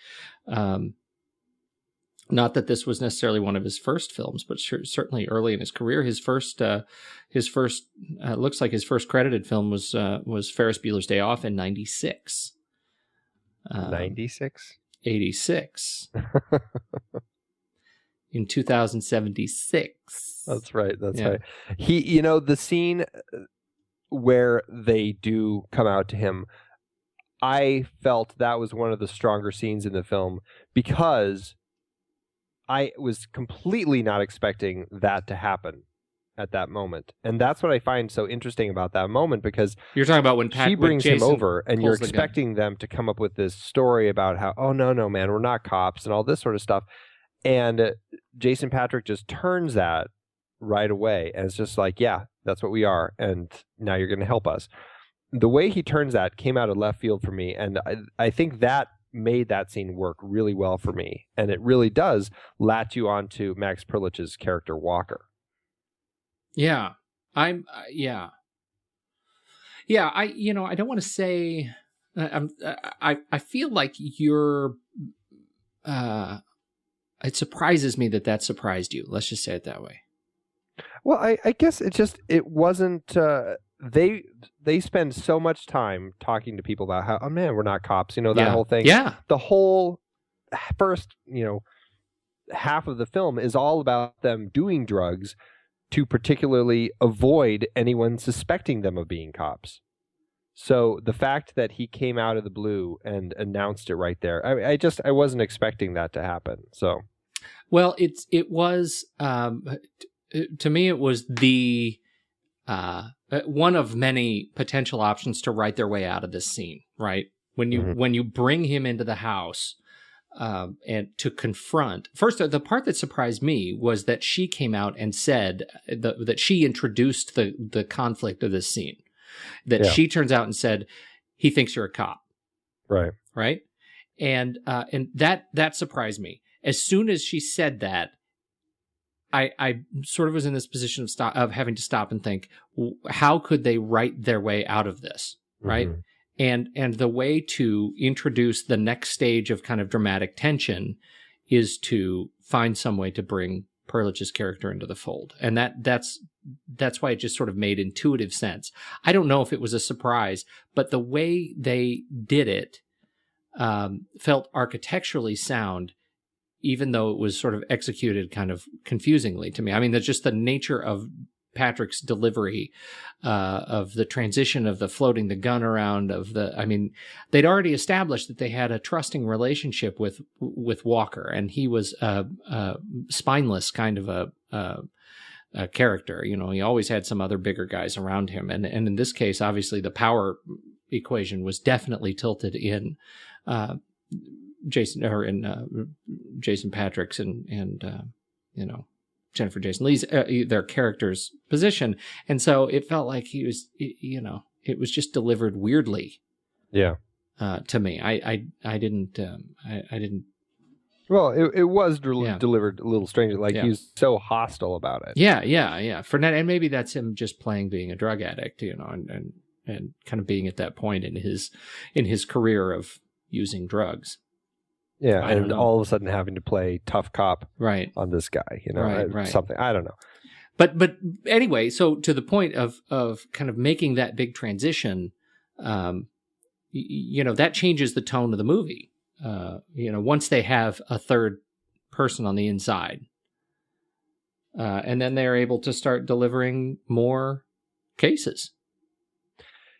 [SPEAKER 1] Not that this was necessarily one of his first films, but certainly early in his career. His first looks like his first credited film was Ferris Bueller's Day Off in 96.
[SPEAKER 3] 96?
[SPEAKER 1] 86. In 2076.
[SPEAKER 3] That's right. That's right. He, the scene where they do come out to him, I felt that was one of the stronger scenes in the film because I was completely not expecting that to happen at that moment. And that's what I find so interesting about that moment, because
[SPEAKER 1] you're talking about when
[SPEAKER 3] she brings him over and you're expecting them to come up with this story about how, oh, no, man, we're not cops and all this sort of stuff. And Jason Patric just turns that right away. And it's just like, yeah, that's what we are. And now you're going to help us. The way he turns that came out of left field for me. And I think that made that scene work really well for me. And it really does latch you onto Max Perlich's character Walker.
[SPEAKER 1] Yeah. I don't want to say, I feel like you're, it surprises me that surprised you. Let's just say it that way.
[SPEAKER 3] Well, I guess it wasn't, they spend so much time talking to people about how, oh man, we're not cops, that whole thing.
[SPEAKER 1] Yeah.
[SPEAKER 3] The whole first, half of the film is all about them doing drugs to particularly avoid anyone suspecting them of being cops. So the fact that he came out of the blue and announced it right there, I wasn't expecting that to happen. So,
[SPEAKER 1] well, it was to me it was the one of many potential options to write their way out of this scene. Right, when you bring him into the house. And to confront, first, the part that surprised me was that she came out and said that she introduced the conflict of this scene. That she turns out and said, he thinks you're a cop. Right. And that surprised me. As soon as she said that, I sort of was in this position of having to stop and think, how could they write their way out of this? Right. Mm-hmm. And the way to introduce the next stage of kind of dramatic tension is to find some way to bring Perlich's character into the fold. And that's why it just sort of made intuitive sense. I don't know if it was a surprise, but the way they did it felt architecturally sound, even though it was sort of executed kind of confusingly to me. I mean, that's just the nature of Patric's delivery of the transition of the floating the gun around they'd already established that they had a trusting relationship with Walker, and he was a spineless kind of a character. He always had some other bigger guys around him, and in this case, obviously, the power equation was definitely tilted in Jason Patric's and Jennifer Jason Leigh's their character's position, and so it felt like he was, it was just delivered weirdly.
[SPEAKER 3] Yeah.
[SPEAKER 1] To me, I didn't.
[SPEAKER 3] Well, it was delivered a little strangely. Like he was so hostile about it.
[SPEAKER 1] Yeah. For that, and maybe that's him just playing being a drug addict, and kind of being at that point in his career of using drugs.
[SPEAKER 3] Yeah, and all of a sudden having to play tough cop on this guy,
[SPEAKER 1] right.
[SPEAKER 3] Something, I don't know.
[SPEAKER 1] But anyway, so to the point of kind of making that big transition, that changes the tone of the movie. Once they have a third person on the inside, and then they're able to start delivering more cases.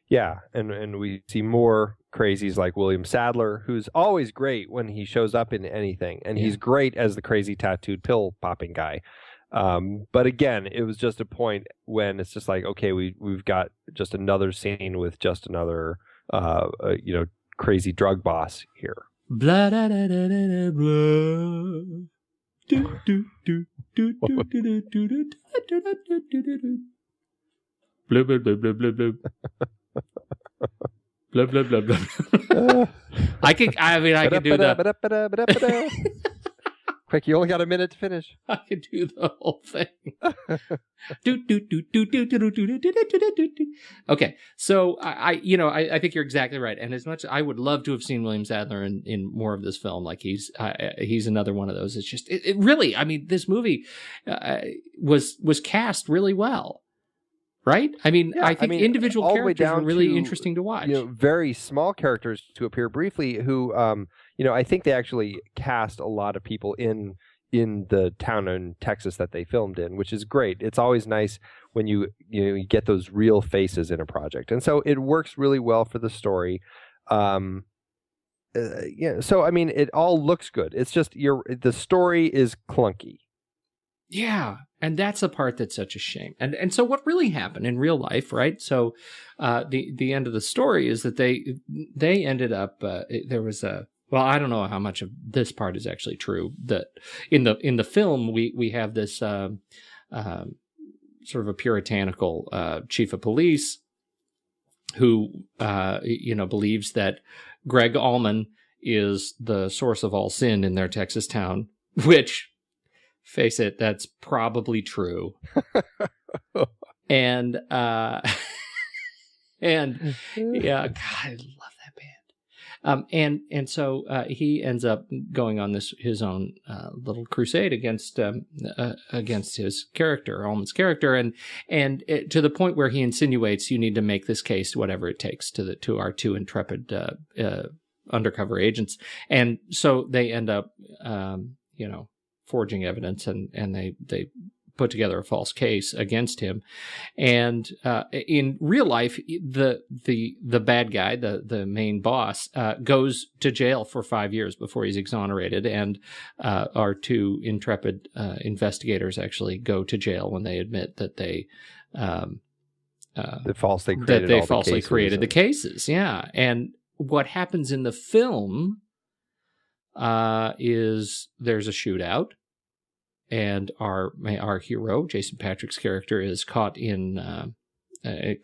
[SPEAKER 3] Yeah, and we see more crazies like William Sadler, who's always great when he shows up in anything, and he's great as the crazy tattooed pill popping guy. But again, it was just a point when it's just like, okay, we've got just another scene with just another crazy drug boss here.
[SPEAKER 1] Blah da da da da blah. Do do do do do do do do do. Blah blah blah blah blah blah. Blah blah blah blah. I could do the.
[SPEAKER 3] Quick, you only got a minute to finish.
[SPEAKER 1] I could do the whole thing. Okay, so I think you're exactly right. And as much I would love to have seen William Sadler in more of this film, like he's another one of those. It's just it really. I mean, this movie was cast really well. Right? I mean, I think individual characters are really interesting to watch.
[SPEAKER 3] Very small characters to appear briefly who, I think they actually cast a lot of people in the town in Texas that they filmed in, which is great. It's always nice when you get those real faces in a project. And so it works really well for the story. So, I mean, it all looks good. It's just the story is clunky.
[SPEAKER 1] Yeah, and that's the part that's such a shame. And so what really happened in real life, right? So the end of the story is that they ended up there was I don't know how much of this part is actually true. That in the film we have this sort of a puritanical chief of police who believes that Gregg Allman is the source of all sin in their Texas town, which, face it, that's probably true. and yeah, God, I love that band. And so he ends up going on his own little crusade against his character, Allman's character, and to the point where he insinuates you need to make this case whatever it takes to our two intrepid undercover agents, and so they end up forging evidence, and they put together a false case against him. And in real life, the bad guy, the main boss, goes to jail for 5 years before he's exonerated. And our two intrepid investigators actually go to jail when they admit that they
[SPEAKER 3] falsely
[SPEAKER 1] created the cases. Yeah, and what happens in the film is there's a shootout, and our hero, Jason Patric's character, is caught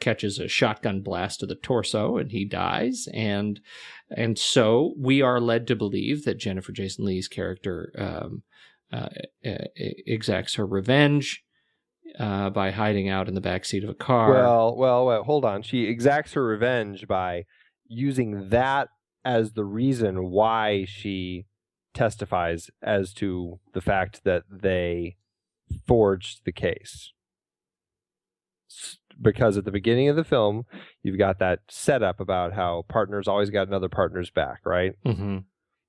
[SPEAKER 1] catches a shotgun blast to the torso, and he dies. And so we are led to believe that Jennifer Jason Leigh's character exacts her revenge by hiding out in the backseat of a car.
[SPEAKER 3] Well, hold on. She exacts her revenge by using that as the reason why she testifies as to the fact that they forged the case. Because at the beginning of the film, you've got that setup about how partners always got another partner's back, right?
[SPEAKER 1] Mm-hmm.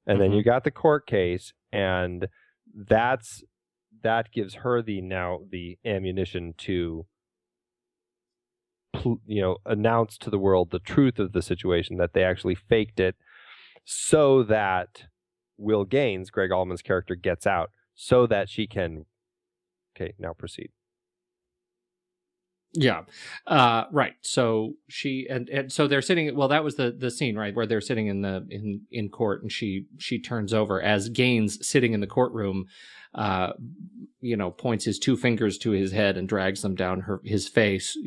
[SPEAKER 3] And then you got the court case, and that gives her the ammunition to announce to the world the truth of the situation, that they actually faked it, so that Will Gaines, Gregg Allman's character, gets out, so that she can. Okay, now proceed.
[SPEAKER 1] Yeah, right. So she and so they're sitting. Well, that was the scene, right, where they're sitting in court, and she turns over as Gaines, sitting in the courtroom, points his two fingers to his head and drags them down his face,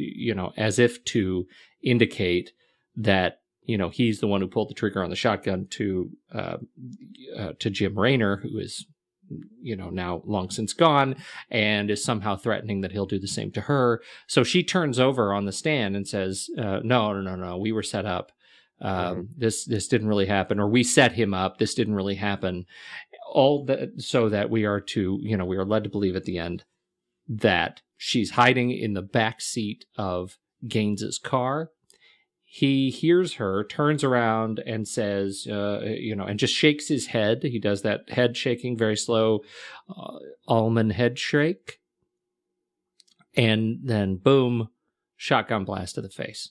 [SPEAKER 1] as if to indicate that he's the one who pulled the trigger on the shotgun to Jim Raynor, who is now long since gone, and is somehow threatening that he'll do the same to her. So she turns over on the stand and says, no, we were set up. This didn't really happen, or we set him up. This didn't really happen. All that, so that we are led to believe at the end that she's hiding in the back seat of Gaines's car. He hears her, turns around, and says, and just shakes his head. He does that head shaking, very slow Allman head shake. And then, boom, shotgun blast to the face.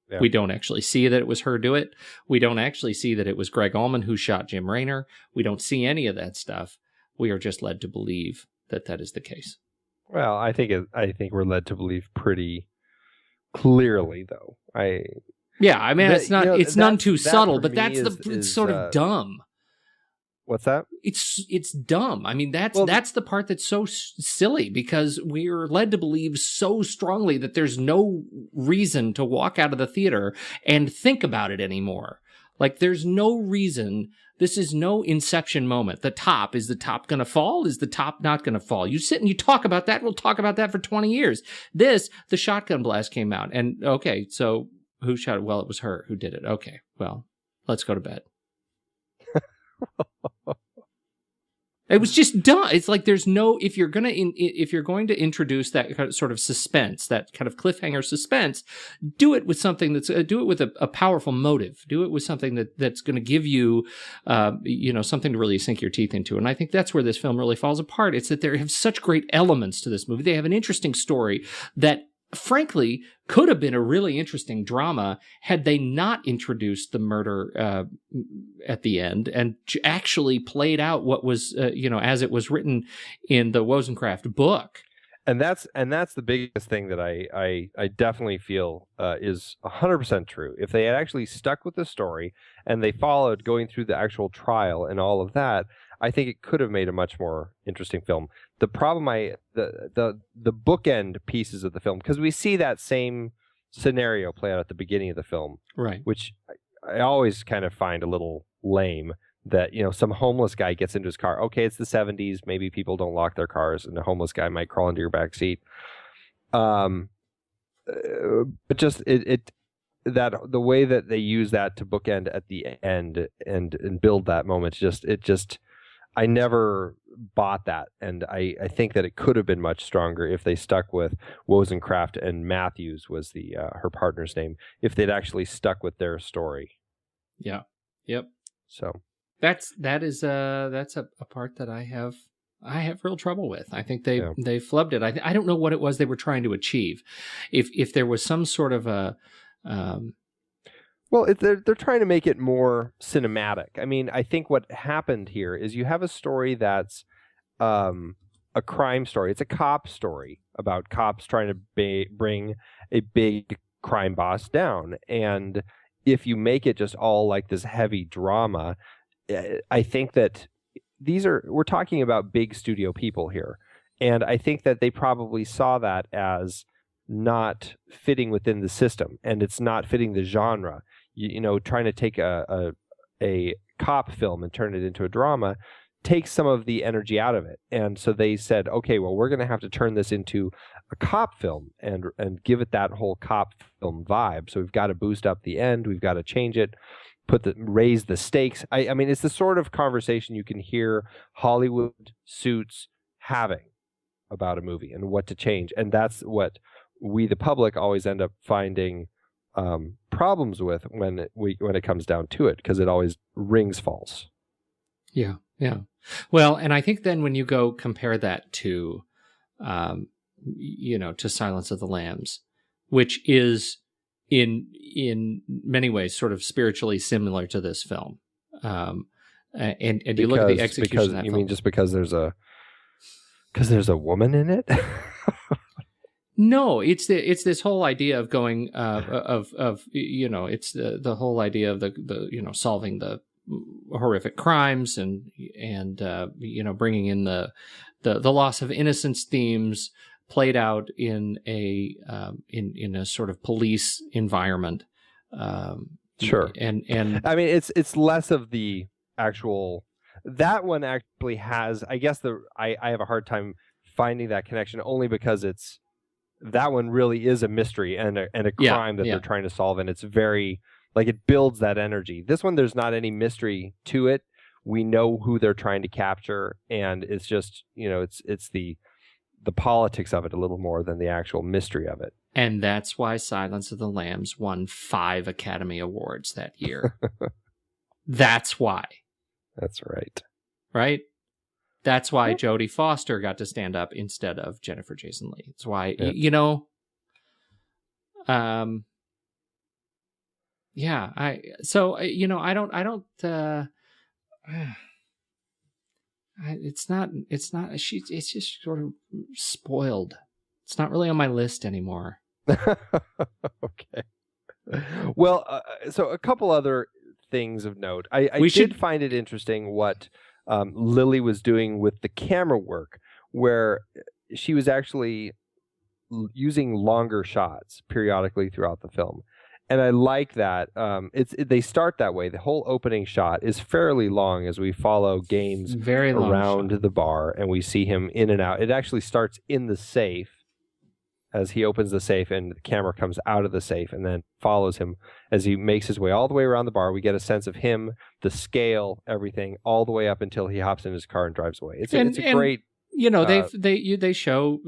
[SPEAKER 1] Yeah. We don't actually see that it was her do it. We don't actually see that it was Gregg Allman who shot Jim Raynor. We don't see any of that stuff. We are just led to believe that is the case.
[SPEAKER 3] Well, I think we're led to believe pretty clearly, though.
[SPEAKER 1] Yeah, I mean, it's none too subtle, but that's it's sort of dumb.
[SPEAKER 3] What's that?
[SPEAKER 1] It's dumb. I mean, that's the part that's so silly, because we're led to believe so strongly that there's no reason to walk out of the theater and think about it anymore. Like, there's no reason. This is no Inception moment. Is the top going to fall? Is the top not going to fall? You sit and you talk about that. We'll talk about that for 20 years. The shotgun blast came out. And, okay, so who shot it? Well, it was her who did it. Okay, well, let's go to bed. It was just dumb. It's like there's no, if you're going to introduce that kind of sort of suspense, that kind of cliffhanger suspense, do it with something do it with a powerful motive. Do it with something that's going to give you, something to really sink your teeth into. And I think that's where this film really falls apart. It's that they have such great elements to this movie. They have an interesting story that, frankly, could have been a really interesting drama had they not introduced the murder at the end and actually played out what was, as it was written in the Wozencraft book.
[SPEAKER 3] And that's the biggest thing that I definitely feel is 100% true. If they had actually stuck with the story and they followed going through the actual trial and all of that, I think it could have made a much more interesting film. The problem, the bookend pieces of the film, because we see that same scenario play out at the beginning of the film,
[SPEAKER 1] right?
[SPEAKER 3] Which I always kind of find a little lame. That, some homeless guy gets into his car. Okay, it's the 70s. Maybe people don't lock their cars, and a homeless guy might crawl into your back seat. But just that the way that they use that to bookend at the end and build that moment, I never bought that, and I think that it could have been much stronger if they stuck with Wozencraft, and Matthews was the her partner's name. If they'd actually stuck with their story.
[SPEAKER 1] Yeah. Yep.
[SPEAKER 3] So.
[SPEAKER 1] That's a part that I have real trouble with. I think they flubbed it. I don't know what it was they were trying to achieve. If there was some sort of a
[SPEAKER 3] well, they're trying to make it more cinematic. I mean, I think what happened here is you have a story that's a crime story. It's a cop story about cops trying to bring a big crime boss down. And if you make it just all like this heavy drama, I think that we're talking about big studio people here. And I think that they probably saw that as not fitting within the system, and it's not fitting the genre. Trying to take a cop film and turn it into a drama takes some of the energy out of it. And so they said, okay, well, we're going to have to turn this into a cop film and give it that whole cop film vibe. So we've got to boost up the end. We've got to change it. Raise the stakes. I mean, it's the sort of conversation you can hear Hollywood suits having about a movie and what to change. And that's what we, the public, always end up finding problems with when it comes down to it, because it always rings false.
[SPEAKER 1] Yeah. Yeah. Well, and I think then when you go compare that to, to Silence of the Lambs, which is in many ways sort of spiritually similar to this film. And you look at the execution of that film.
[SPEAKER 3] You mean just because there's a woman in it?
[SPEAKER 1] No, it's this whole idea of going it's the whole idea of the solving the horrific crimes and bringing in the loss of innocence themes played out in a sort of police environment.
[SPEAKER 3] Sure.
[SPEAKER 1] And
[SPEAKER 3] I mean, it's less of the actual. That one actually has, I guess I have a hard time finding that connection, only because that one really is a mystery and a crime that they're trying to solve, and it's very, like, it builds that energy. This one, there's not any mystery to it. We know who they're trying to capture, and it's just, it's the politics of it a little more than the actual mystery of it.
[SPEAKER 1] And that's why Silence of the Lambs won 5 Academy Awards that year. That's why. That's
[SPEAKER 3] right.
[SPEAKER 1] Right? That's why Jodie Foster got to stand up instead of Jennifer Jason Leigh. It's why, it's just sort of spoiled. It's not really on my list anymore.
[SPEAKER 3] Okay. Well, so a couple other things of note. I did find it interesting what Lili was doing with the camera work, where she was actually using longer shots periodically throughout the film. And I like that. They start that way. The whole opening shot is fairly long as we follow Gaines
[SPEAKER 1] Very long
[SPEAKER 3] around
[SPEAKER 1] shot.
[SPEAKER 3] the bar, and we see him in and out. It actually starts in the safe as he opens the safe, and the camera comes out of the safe and then follows him as he makes his way all the way around the bar. We get a sense of him, the scale, everything, all the way up until he hops in his car and drives away. It's a great...
[SPEAKER 1] They show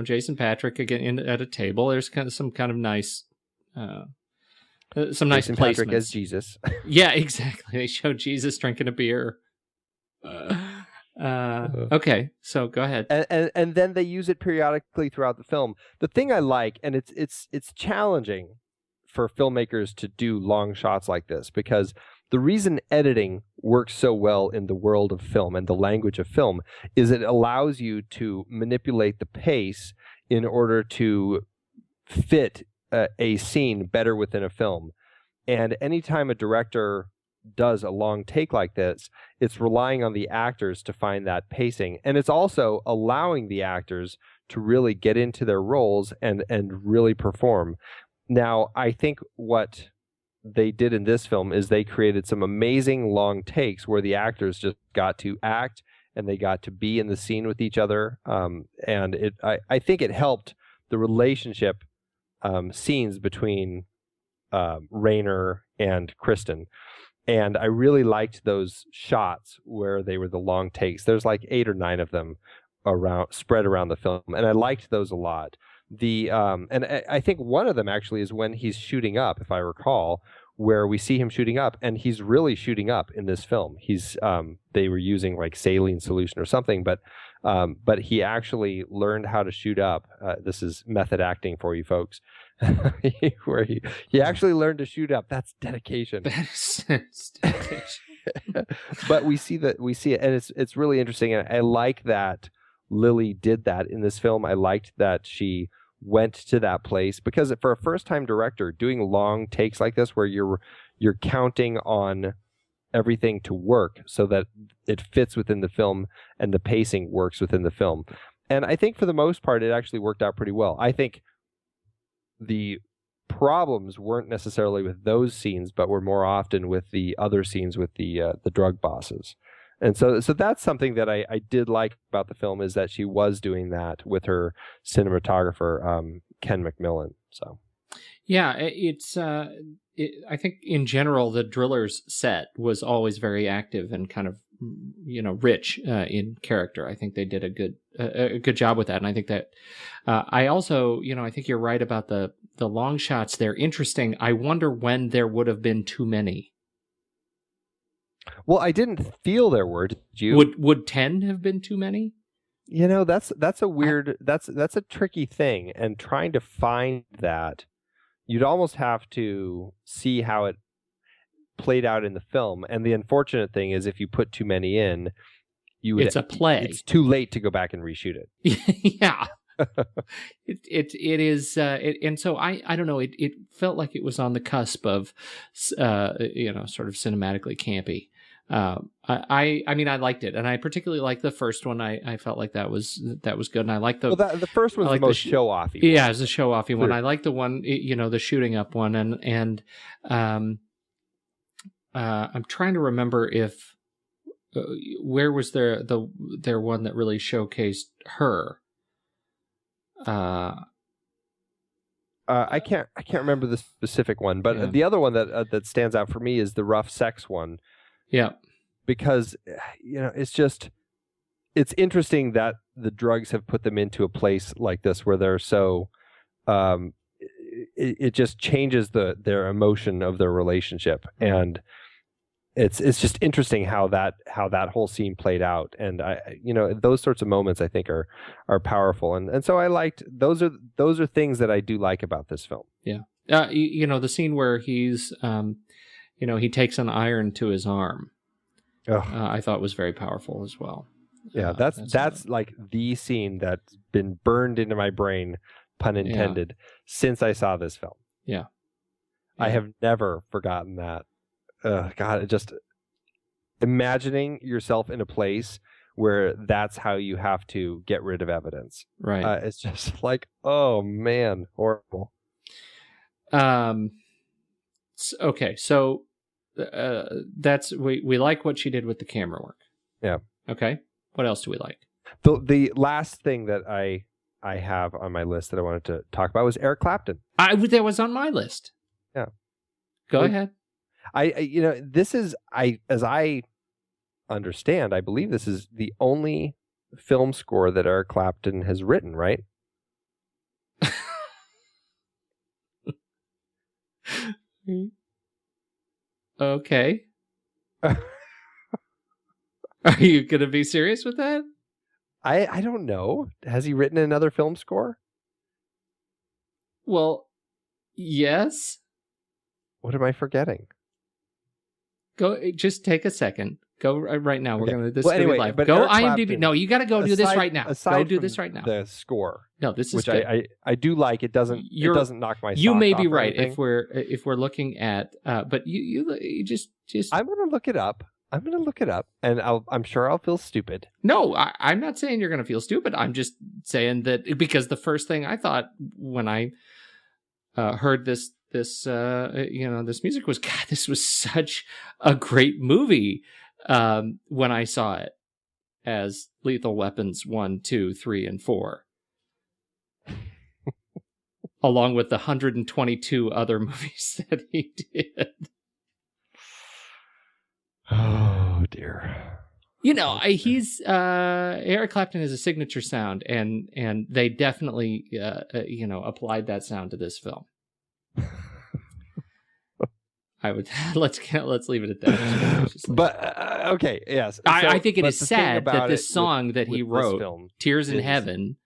[SPEAKER 1] Jason Patric again at a table. There's some kind of nice some nice
[SPEAKER 3] Jason
[SPEAKER 1] placements.
[SPEAKER 3] Patric as Jesus.
[SPEAKER 1] Yeah, exactly. They show Jesus drinking a beer. Okay, so go ahead.
[SPEAKER 3] And then they use it periodically throughout the film. The thing I like, and it's challenging for filmmakers to do long shots like this, because the reason editing works so well in the world of film and the language of film is it allows you to manipulate the pace in order to fit a scene better within a film. And anytime a director does a long take like this, it's relying on the actors to find that pacing. And it's also allowing the actors to really get into their roles and really perform. Now, I think what they did in this film is they created some amazing long takes where the actors just got to act and they got to be in the scene with each other. And I think it helped the relationship scenes between Raynor and Kristen. And I really liked those shots where they were the long takes. There's like 8 or 9 of them spread around the film, and I liked those a lot. And I think one of them actually is when he's shooting up, if I recall, where we see him shooting up, and he's really shooting up in this film. They were using like saline solution or something, but he actually learned how to shoot up. This is method acting for you folks, where he actually learned to shoot up. That's dedication.
[SPEAKER 1] That's dedication.
[SPEAKER 3] But we see it, and it's really interesting. And I like that Lili did that in this film. I liked that she went to that place, because for a first-time director, doing long takes like this where you're counting on everything to work so that it fits within the film and the pacing works within the film. And I think for the most part, it actually worked out pretty well. I think the problems weren't necessarily with those scenes, but were more often with the other scenes with the drug bosses. And so that's something that I did like about the film, is that she was doing that with her cinematographer, Ken McMillan. So,
[SPEAKER 1] yeah, I think in general, the Drillers set was always very active and kind of, rich in character. I think they did a good job with that. And I think that I also, I think you're right about the long shots. They're interesting. I wonder when there would have been too many.
[SPEAKER 3] Well, I didn't feel there were. Did you?
[SPEAKER 1] Would 10 have been too many?
[SPEAKER 3] That's a weird. That's a tricky thing, and trying to find that, you'd almost have to see how it played out in the film. And the unfortunate thing is, if you put too many in,
[SPEAKER 1] it's a play.
[SPEAKER 3] It's too late to go back and reshoot it.
[SPEAKER 1] Yeah. It is, and so I don't know. It felt like it was on the cusp of, sort of cinematically campy. I mean, I liked it, and I particularly liked the first one. I felt like that was good, and I liked the
[SPEAKER 3] first one's the most show-offy.
[SPEAKER 1] Yeah, it's a show-offy one. I like the one, the shooting up one, and I'm trying to remember if where was their one that really showcased her.
[SPEAKER 3] I can't remember the specific one, but the other one that stands out for me is the rough sex one.
[SPEAKER 1] Yeah, because
[SPEAKER 3] it's interesting that the drugs have put them into a place like this where they're so it just changes their emotion of their relationship, and it's just interesting how that whole scene played out. And those sorts of moments I think are powerful, and so I liked those are things that I do like about this film.
[SPEAKER 1] Yeah, the scene where he's he takes an iron to his arm. I thought was very powerful as well.
[SPEAKER 3] Yeah, that's like the scene that's been burned into my brain, pun intended, since I saw this film.
[SPEAKER 1] Yeah.
[SPEAKER 3] I have never forgotten that. God, just imagining yourself in a place where that's how you have to get rid of evidence.
[SPEAKER 1] Right.
[SPEAKER 3] It's just like, oh man, horrible.
[SPEAKER 1] Okay, so that's we like what she did with the camera work.
[SPEAKER 3] Yeah.
[SPEAKER 1] Okay. What else do we like?
[SPEAKER 3] The last thing that I have on my list that I wanted to talk about was Eric Clapton.
[SPEAKER 1] That was on my list.
[SPEAKER 3] Yeah.
[SPEAKER 1] Go ahead.
[SPEAKER 3] This is as I understand, I believe this is the only film score that Eric Clapton has written, right?
[SPEAKER 1] Okay. Are you going to be serious with that?
[SPEAKER 3] I don't know. Has he written another film score?
[SPEAKER 1] Well, yes.
[SPEAKER 3] What am I forgetting?
[SPEAKER 1] Just take a second. Go right now. We're
[SPEAKER 3] Okay.
[SPEAKER 1] going to this
[SPEAKER 3] Well, anyway,
[SPEAKER 1] live.
[SPEAKER 3] but
[SPEAKER 1] Go
[SPEAKER 3] Eric
[SPEAKER 1] IMDb.
[SPEAKER 3] Clapton,
[SPEAKER 1] No, you got to go do this right now. Go do
[SPEAKER 3] from
[SPEAKER 1] this right now.
[SPEAKER 3] The score.
[SPEAKER 1] No, this is
[SPEAKER 3] which
[SPEAKER 1] good.
[SPEAKER 3] I do like. It doesn't knock my
[SPEAKER 1] You
[SPEAKER 3] socks
[SPEAKER 1] may
[SPEAKER 3] off
[SPEAKER 1] be
[SPEAKER 3] or
[SPEAKER 1] right
[SPEAKER 3] anything.
[SPEAKER 1] if we're looking at but you just
[SPEAKER 3] I'm going to look it up. And I'm sure I'll feel stupid.
[SPEAKER 1] No, I'm not saying you're going to feel stupid. I'm just saying that because the first thing I thought when I heard this music was, God, this was such a great movie when I saw it as Lethal Weapons 1, 2, 3, and 4. Along with the 122 other movies that he did.
[SPEAKER 3] Oh dear.
[SPEAKER 1] He's Eric Clapton has a signature sound, and they definitely applied that sound to this film. I would let's leave it at that.
[SPEAKER 3] But okay, yes.
[SPEAKER 1] I think it is sad that this song that he wrote,
[SPEAKER 3] film,
[SPEAKER 1] "Tears in Heaven,"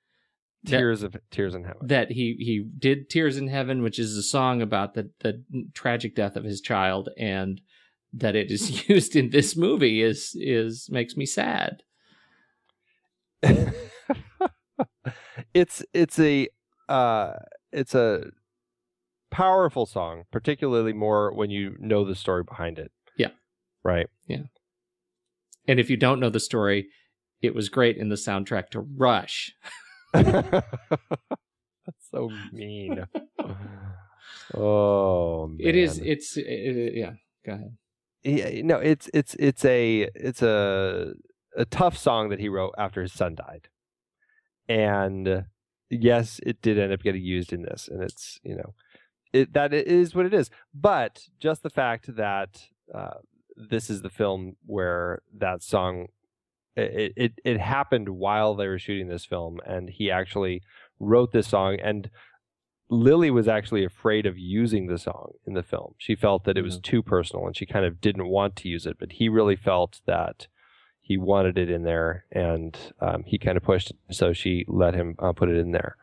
[SPEAKER 3] Tears in Heaven,
[SPEAKER 1] that he did "Tears in Heaven," which is a song about the tragic death of his child, and that it is used in this movie is makes me sad.
[SPEAKER 3] It's a powerful song, particularly more when you know the story behind it.
[SPEAKER 1] Yeah.
[SPEAKER 3] Right.
[SPEAKER 1] Yeah. And if you don't know the story, it was great in the soundtrack to Rush.
[SPEAKER 3] That's so mean. Oh man.
[SPEAKER 1] It is. Yeah. Go ahead.
[SPEAKER 3] Yeah, no, it's a tough song that he wrote after his son died, and yes, it did end up getting used in this, and it's that it is what it is. But just the fact that this is the film where that song it happened while they were shooting this film, and he actually wrote this song, and Lily was actually afraid of using the song in the film. She felt that it was too personal, and she kind of didn't want to use it, but he really felt that he wanted it in there, and he kind of pushed it, so she let him put it in there.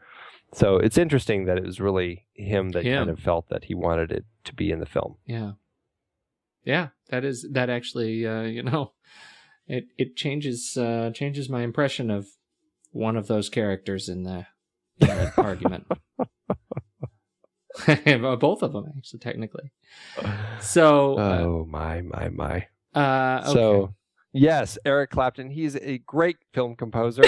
[SPEAKER 3] So it's interesting that it was really him that kind of felt that he wanted it to be in the film.
[SPEAKER 1] Yeah. Yeah, that actually, it changes my impression of one of those characters in the argument. Both of them, actually, technically. So,
[SPEAKER 3] my.
[SPEAKER 1] Okay.
[SPEAKER 3] So, yes, Eric Clapton. He's a great film composer.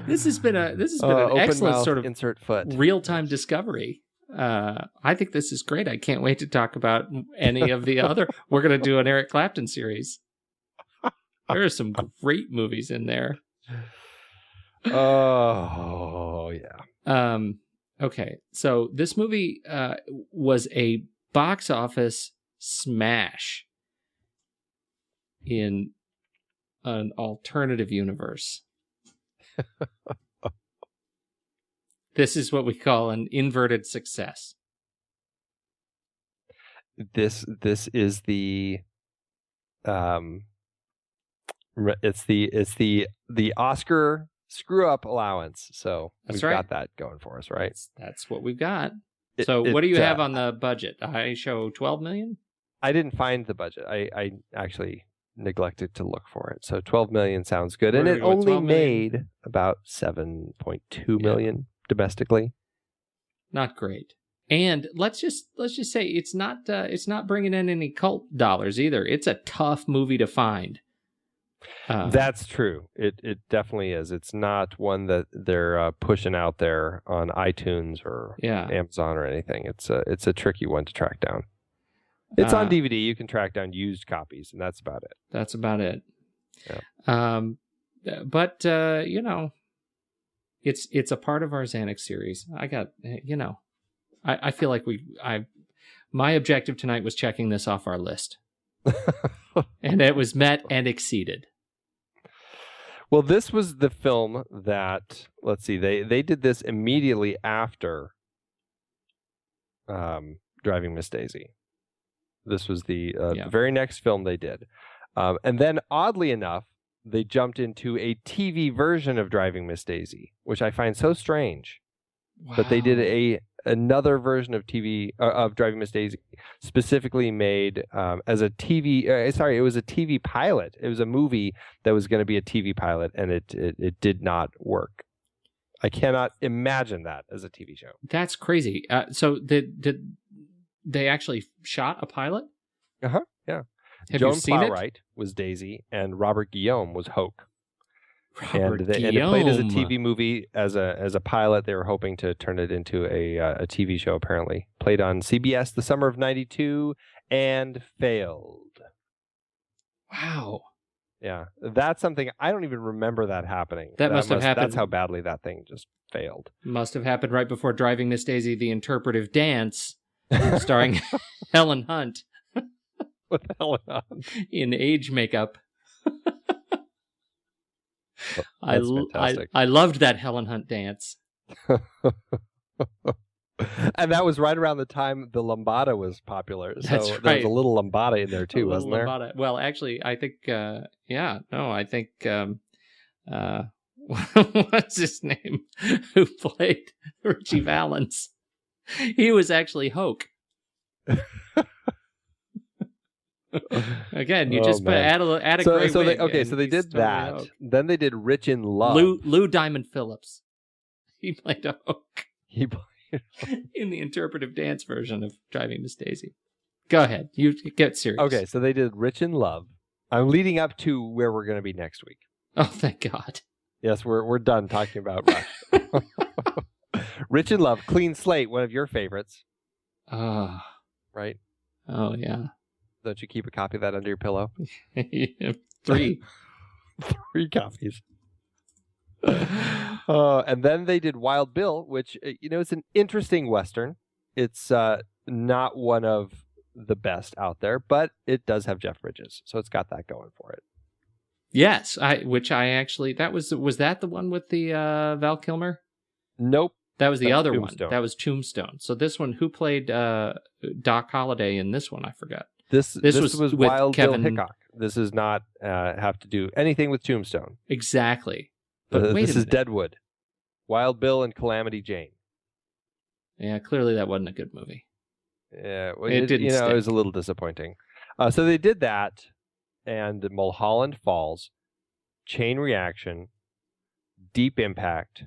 [SPEAKER 1] This has been an excellent sort of
[SPEAKER 3] insert foot
[SPEAKER 1] real-time discovery. I think this is great. I can't wait to talk about any of the other. We're going to do an Eric Clapton series. There are some great movies in there.
[SPEAKER 3] Oh yeah.
[SPEAKER 1] Okay, so this movie was a box office smash in an alternative universe. This is what we call an inverted success.
[SPEAKER 3] This is the it's the Oscar screw up allowance. So we've got that going for us, right?
[SPEAKER 1] That's what we've got. So what do you have on the budget? I show 12 million.
[SPEAKER 3] I didn't find the budget. I actually neglected to look for it. So 12 million sounds good, and it only made about 7.2 million domestically.
[SPEAKER 1] Not great. And let's just say it's not bringing in any cult dollars either. It's a tough movie to find
[SPEAKER 3] That's true. It definitely is. It's not one that they're pushing out there on iTunes or Amazon or anything. It's a tricky one to track down. It's on DVD. You can track down used copies, and that's about it.
[SPEAKER 1] That's about it.
[SPEAKER 3] Yeah.
[SPEAKER 1] But it's a part of our Zanuck series. I feel like my objective tonight was checking this off our list. And it was met and exceeded.
[SPEAKER 3] Well, this was the film that, let's see, they did this immediately after Driving Miss Daisy. This was the very next film they did. And then, oddly enough, they jumped into a TV version of Driving Miss Daisy, which I find so strange. Wow. But they did another version of of Driving Miss Daisy, specifically made as a TV. It was a TV pilot. It was a movie that was going to be a TV pilot, and it did not work. I cannot imagine that as a TV show.
[SPEAKER 1] That's crazy. So did they actually shot a pilot?
[SPEAKER 3] Yeah.
[SPEAKER 1] Have
[SPEAKER 3] Joan
[SPEAKER 1] you seen
[SPEAKER 3] Plowright was Daisy, and Robert Guillaume was Hoke.
[SPEAKER 1] And
[SPEAKER 3] it played as a TV movie as a pilot. They were hoping to turn it into a TV show. Apparently, played on CBS the summer of '92 and failed.
[SPEAKER 1] Wow.
[SPEAKER 3] Yeah, that's something I don't even remember that happening.
[SPEAKER 1] That must have happened.
[SPEAKER 3] That's how badly that thing just failed.
[SPEAKER 1] Must have happened right before Driving Miss Daisy: The Interpretive Dance, starring Helen Hunt.
[SPEAKER 3] With Helen Hunt
[SPEAKER 1] in age makeup.
[SPEAKER 3] That's fantastic.
[SPEAKER 1] I loved that Helen Hunt dance.
[SPEAKER 3] And that was right around the time the lambada was popular. So
[SPEAKER 1] That's right.
[SPEAKER 3] There was a little lambada in there too, wasn't there?
[SPEAKER 1] Lambada. Well, actually, I think, I think, what's his name? Who played Richie Valens? He was actually Hoke. Again, you add a great wig.
[SPEAKER 3] So they did that. Then they did Rich in Love.
[SPEAKER 1] Lou Diamond Phillips. He played a Hoke.
[SPEAKER 3] He played
[SPEAKER 1] in the interpretive dance version of Driving Miss Daisy. Go ahead. You get serious.
[SPEAKER 3] Okay, so they did Rich in Love. I'm leading up to where we're going to be next week.
[SPEAKER 1] Oh, thank God.
[SPEAKER 3] Yes, we're done talking about Rush. Rich in Love, Clean Slate, one of your favorites. Right?
[SPEAKER 1] Oh, yeah.
[SPEAKER 3] Don't you keep a copy of that under your pillow?
[SPEAKER 1] 3.
[SPEAKER 3] 3 copies. And then they did Wild Bill, which, it's an interesting Western. It's not one of the best out there, but it does have Jeff Bridges. So it's got that going for it.
[SPEAKER 1] Yes. Was that the one with the Val Kilmer?
[SPEAKER 3] Nope.
[SPEAKER 1] That was the other one. That was Tombstone. So this one, who played Doc Holliday in this one? I forgot.
[SPEAKER 3] This was
[SPEAKER 1] with
[SPEAKER 3] Wild
[SPEAKER 1] Kevin...
[SPEAKER 3] Bill Hickok. This does not have to do anything with Tombstone.
[SPEAKER 1] Exactly. But wait
[SPEAKER 3] this is Deadwood. Wild Bill and Calamity Jane.
[SPEAKER 1] Yeah, clearly that wasn't a good movie.
[SPEAKER 3] Yeah, well,
[SPEAKER 1] it didn't stick.
[SPEAKER 3] It was a little disappointing. So they did that, and Mulholland Falls, Chain Reaction, Deep Impact,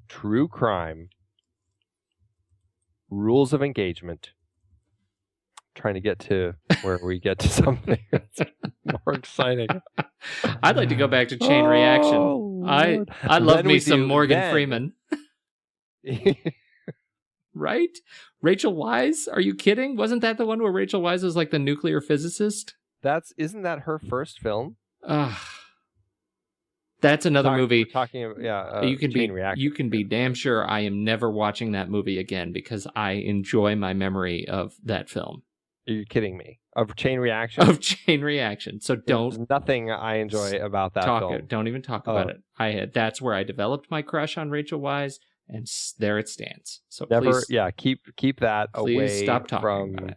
[SPEAKER 3] True Crime, Rules of Engagement. Trying to get to where we get to something that's more exciting.
[SPEAKER 1] I'd like to go back to Chain Reaction. I love me some Morgan Freeman. Right? Rachel Weisz? Are you kidding? Wasn't that the one where Rachel Weisz was like the nuclear physicist?
[SPEAKER 3] Isn't that her first film?
[SPEAKER 1] That's another movie.
[SPEAKER 3] Talking about,
[SPEAKER 1] you can be damn sure I am never watching that movie again because I enjoy my memory of that film.
[SPEAKER 3] Are you kidding me? Of Chain Reaction?
[SPEAKER 1] Of Chain Reaction. So
[SPEAKER 3] There's nothing I enjoy about that film.
[SPEAKER 1] Don't even talk about it. That's where I developed my crush on Rachel Weisz, and there it stands. So
[SPEAKER 3] never,
[SPEAKER 1] please,
[SPEAKER 3] keep that away
[SPEAKER 1] stop talking
[SPEAKER 3] from
[SPEAKER 1] about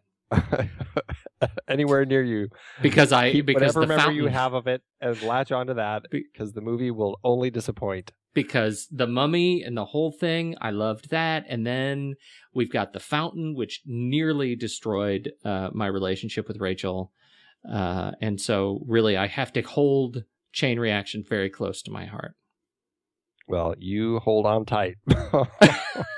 [SPEAKER 1] it.
[SPEAKER 3] Anywhere near you.
[SPEAKER 1] Because
[SPEAKER 3] whatever
[SPEAKER 1] the
[SPEAKER 3] memory
[SPEAKER 1] fountain,
[SPEAKER 3] you have of it and latch onto that because the movie will only disappoint.
[SPEAKER 1] Because The Mummy and the whole thing, I loved that. And then we've got The Fountain, which nearly destroyed my relationship with Rachel. And so really I have to hold Chain Reaction very close to my heart.
[SPEAKER 3] Well, you hold on tight.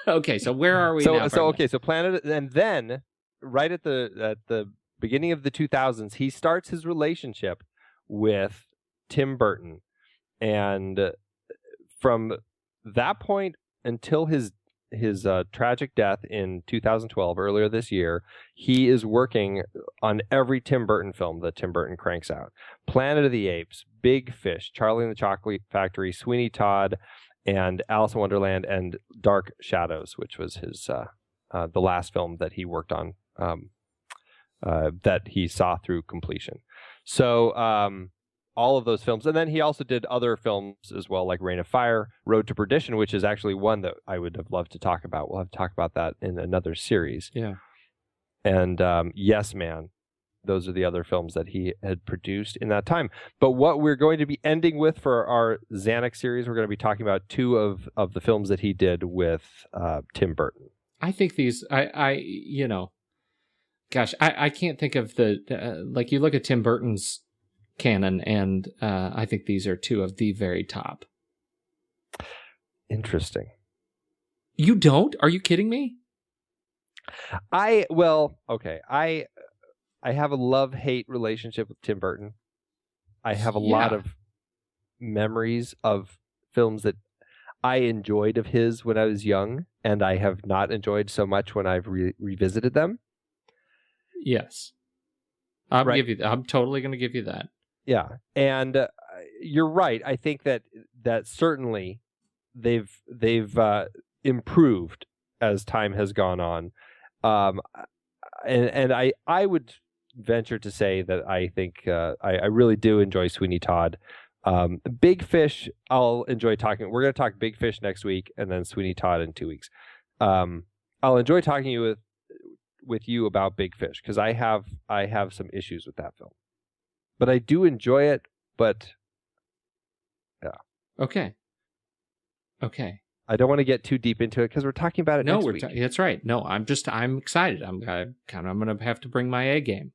[SPEAKER 1] Okay, so where are we now?
[SPEAKER 3] So Planet, and then right at the beginning of the 2000s, he starts his relationship with Tim Burton. And from that point until his tragic death in 2012, earlier this year, he is working on every Tim Burton film that Tim Burton cranks out. Planet of the Apes, Big Fish, Charlie and the Chocolate Factory, Sweeney Todd, and Alice in Wonderland, and Dark Shadows, which was his the last film that he worked on that he saw through completion. So all of those films. And then he also did other films as well, like Reign of Fire, Road to Perdition, which is actually one that I would have loved to talk about. We'll have to talk about that in another series.
[SPEAKER 1] Yeah.
[SPEAKER 3] And Yes Man. Those are the other films that he had produced in that time. But what we're going to be ending with for our Zanuck series, we're going to be talking about two of the films that he did with Tim Burton.
[SPEAKER 1] I think these, I can't think of the, like you look at Tim Burton's canon, and I think these are two of the very top.
[SPEAKER 3] Interesting.
[SPEAKER 1] You don't? Are you kidding me?
[SPEAKER 3] I have a love-hate relationship with Tim Burton. I have a lot of memories of films that I enjoyed of his when I was young, and I have not enjoyed so much when I've revisited them.
[SPEAKER 1] Yes. I'm totally going to give you that.
[SPEAKER 3] Yeah, and you're right. I think that certainly they've improved as time has gone on, and I would venture to say that I think I really do enjoy Sweeney Todd. Big Fish, I'll enjoy talking. We're going to talk Big Fish next week, and then Sweeney Todd in 2 weeks. I'll enjoy talking with you about Big Fish because I have some issues with that film. But I do enjoy it, but yeah.
[SPEAKER 1] Okay.
[SPEAKER 3] I don't want to get too deep into it because we're talking about it next week.
[SPEAKER 1] That's right. No, I'm excited. I'm going to have to bring my A game.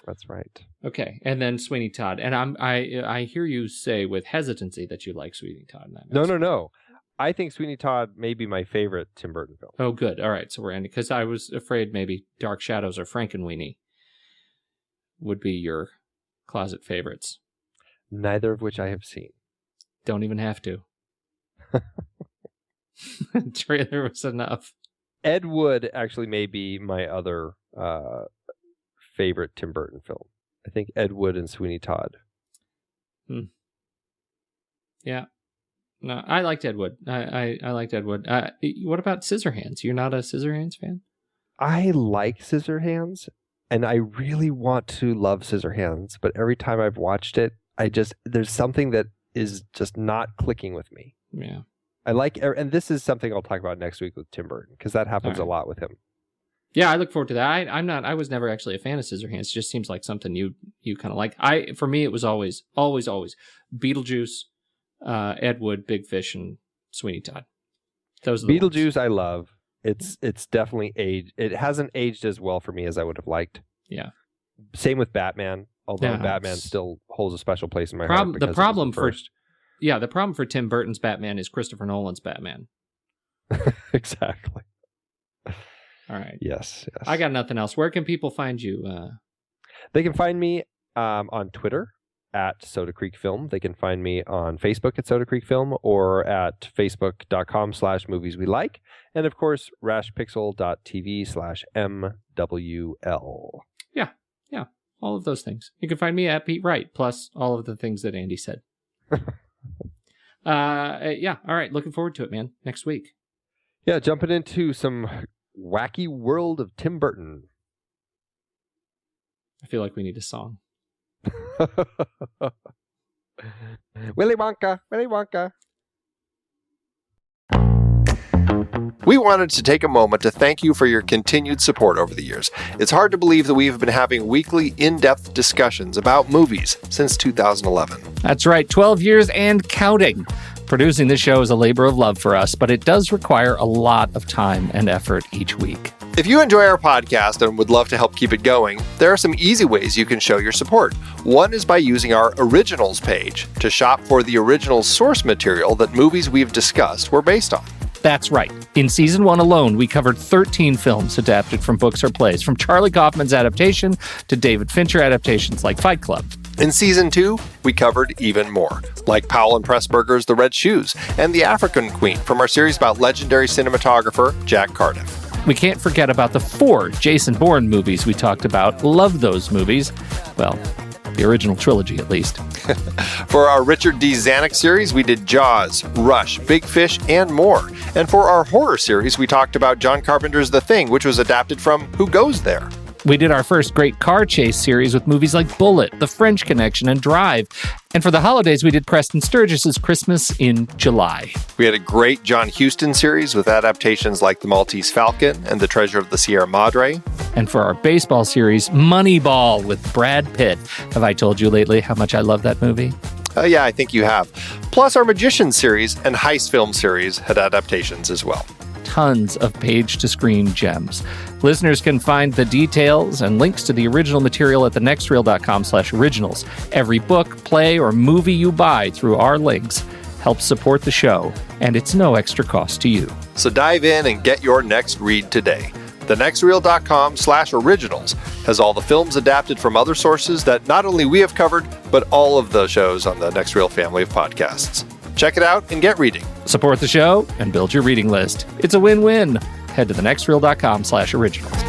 [SPEAKER 3] That's right.
[SPEAKER 1] Okay, and then Sweeney Todd. And I hear you say with hesitancy that you like Sweeney Todd.
[SPEAKER 3] No. I think Sweeney Todd may be my favorite Tim Burton film.
[SPEAKER 1] Oh, good. All right, so we're ending because I was afraid maybe Dark Shadows or Frankenweenie would be your closet favorites.
[SPEAKER 3] Neither of which I have seen.
[SPEAKER 1] Don't even have to. The trailer was enough.
[SPEAKER 3] Ed Wood actually may be my other favorite Tim Burton film. I think Ed Wood and Sweeney Todd.
[SPEAKER 1] Yeah. No, I liked Ed Wood. I liked Ed Wood. What about Scissorhands? You're not a Scissorhands fan?
[SPEAKER 3] I like Scissorhands. And I really want to love Scissorhands, but every time I've watched it, there's something that is just not clicking with me.
[SPEAKER 1] Yeah.
[SPEAKER 3] I like, and this is something I'll talk about next week with Tim Burton, because that happens a lot with him.
[SPEAKER 1] Yeah, I look forward to that. I was never actually a fan of Scissorhands. It just seems like something you kind of like. For me, it was always Beetlejuice, Ed Wood, Big Fish, and Sweeney Todd. Those are the
[SPEAKER 3] Beetlejuice
[SPEAKER 1] ones.
[SPEAKER 3] I love. It's definitely aged. It hasn't aged as well for me as I would have liked.
[SPEAKER 1] Yeah.
[SPEAKER 3] Same with Batman, although Batman still holds a special place in my heart.
[SPEAKER 1] The problem for Tim Burton's Batman is Christopher Nolan's Batman.
[SPEAKER 3] Exactly.
[SPEAKER 1] All right.
[SPEAKER 3] Yes.
[SPEAKER 1] I got nothing else. Where can people find you?
[SPEAKER 3] They can find me on Twitter at Soda Creek Film. They can find me on Facebook at Soda Creek Film or at facebook.com/movieswelike. And of course, rashpixel.tv/MWL.
[SPEAKER 1] Yeah. All of those things. You can find me at Pete Wright, plus all of the things that Andy said. Yeah. All right. Looking forward to it, man. Next week.
[SPEAKER 3] Yeah. Jumping into some wacky world of Tim Burton.
[SPEAKER 1] I feel like we need a song.
[SPEAKER 3] Willy Wonka, Willy Wonka.
[SPEAKER 2] We wanted to take a moment to thank you for your continued support over the years. It's hard to believe that we have been having weekly, in-depth discussions about movies since 2011.
[SPEAKER 1] That's right, 12 years and counting. Producing this show is a labor of love for us, but it does require a lot of time and effort each week.
[SPEAKER 2] If you enjoy our podcast and would love to help keep it going, there are some easy ways you can show your support. One is by using our Originals page to shop for the original source material that movies we've discussed were based on.
[SPEAKER 1] That's right. In Season 1 alone, we covered 13 films adapted from books or plays, from Charlie Kaufman's adaptation to David Fincher adaptations like Fight Club.
[SPEAKER 2] In Season 2, we covered even more, like Powell and Pressburger's The Red Shoes and The African Queen from our series about legendary cinematographer Jack Cardiff.
[SPEAKER 1] We can't forget about the 4 Jason Bourne movies we talked about. Love those movies. Well, the original trilogy, at least.
[SPEAKER 2] For our Richard D. Zanuck series, we did Jaws, Rush, Big Fish, and more. And for our horror series, we talked about John Carpenter's The Thing, which was adapted from Who Goes There?
[SPEAKER 1] We did our first great car chase series with movies like Bullet, The French Connection, and Drive. And for the holidays, we did Preston Sturgis's Christmas in July.
[SPEAKER 2] We had a great John Huston series with adaptations like The Maltese Falcon and The Treasure of the Sierra Madre.
[SPEAKER 1] And for our baseball series, Moneyball with Brad Pitt. Have I told you lately how much I love that movie?
[SPEAKER 2] Yeah, I think you have. Plus, our Magician series and Heist film series had adaptations as well.
[SPEAKER 1] Tons of page-to-screen gems. Listeners can find the details and links to the original material at thenextreel.com/originals. Every book, play, or movie you buy through our links helps support the show, and it's no extra cost to you.
[SPEAKER 2] So dive in and get your next read today. thenextreel.com/originals has all the films adapted from other sources that not only we have covered, but all of the shows on the Next Reel family of podcasts. Check it out and get reading.
[SPEAKER 1] Support the show and build your reading list. It's a win-win. Head to thenextreel.com/originals.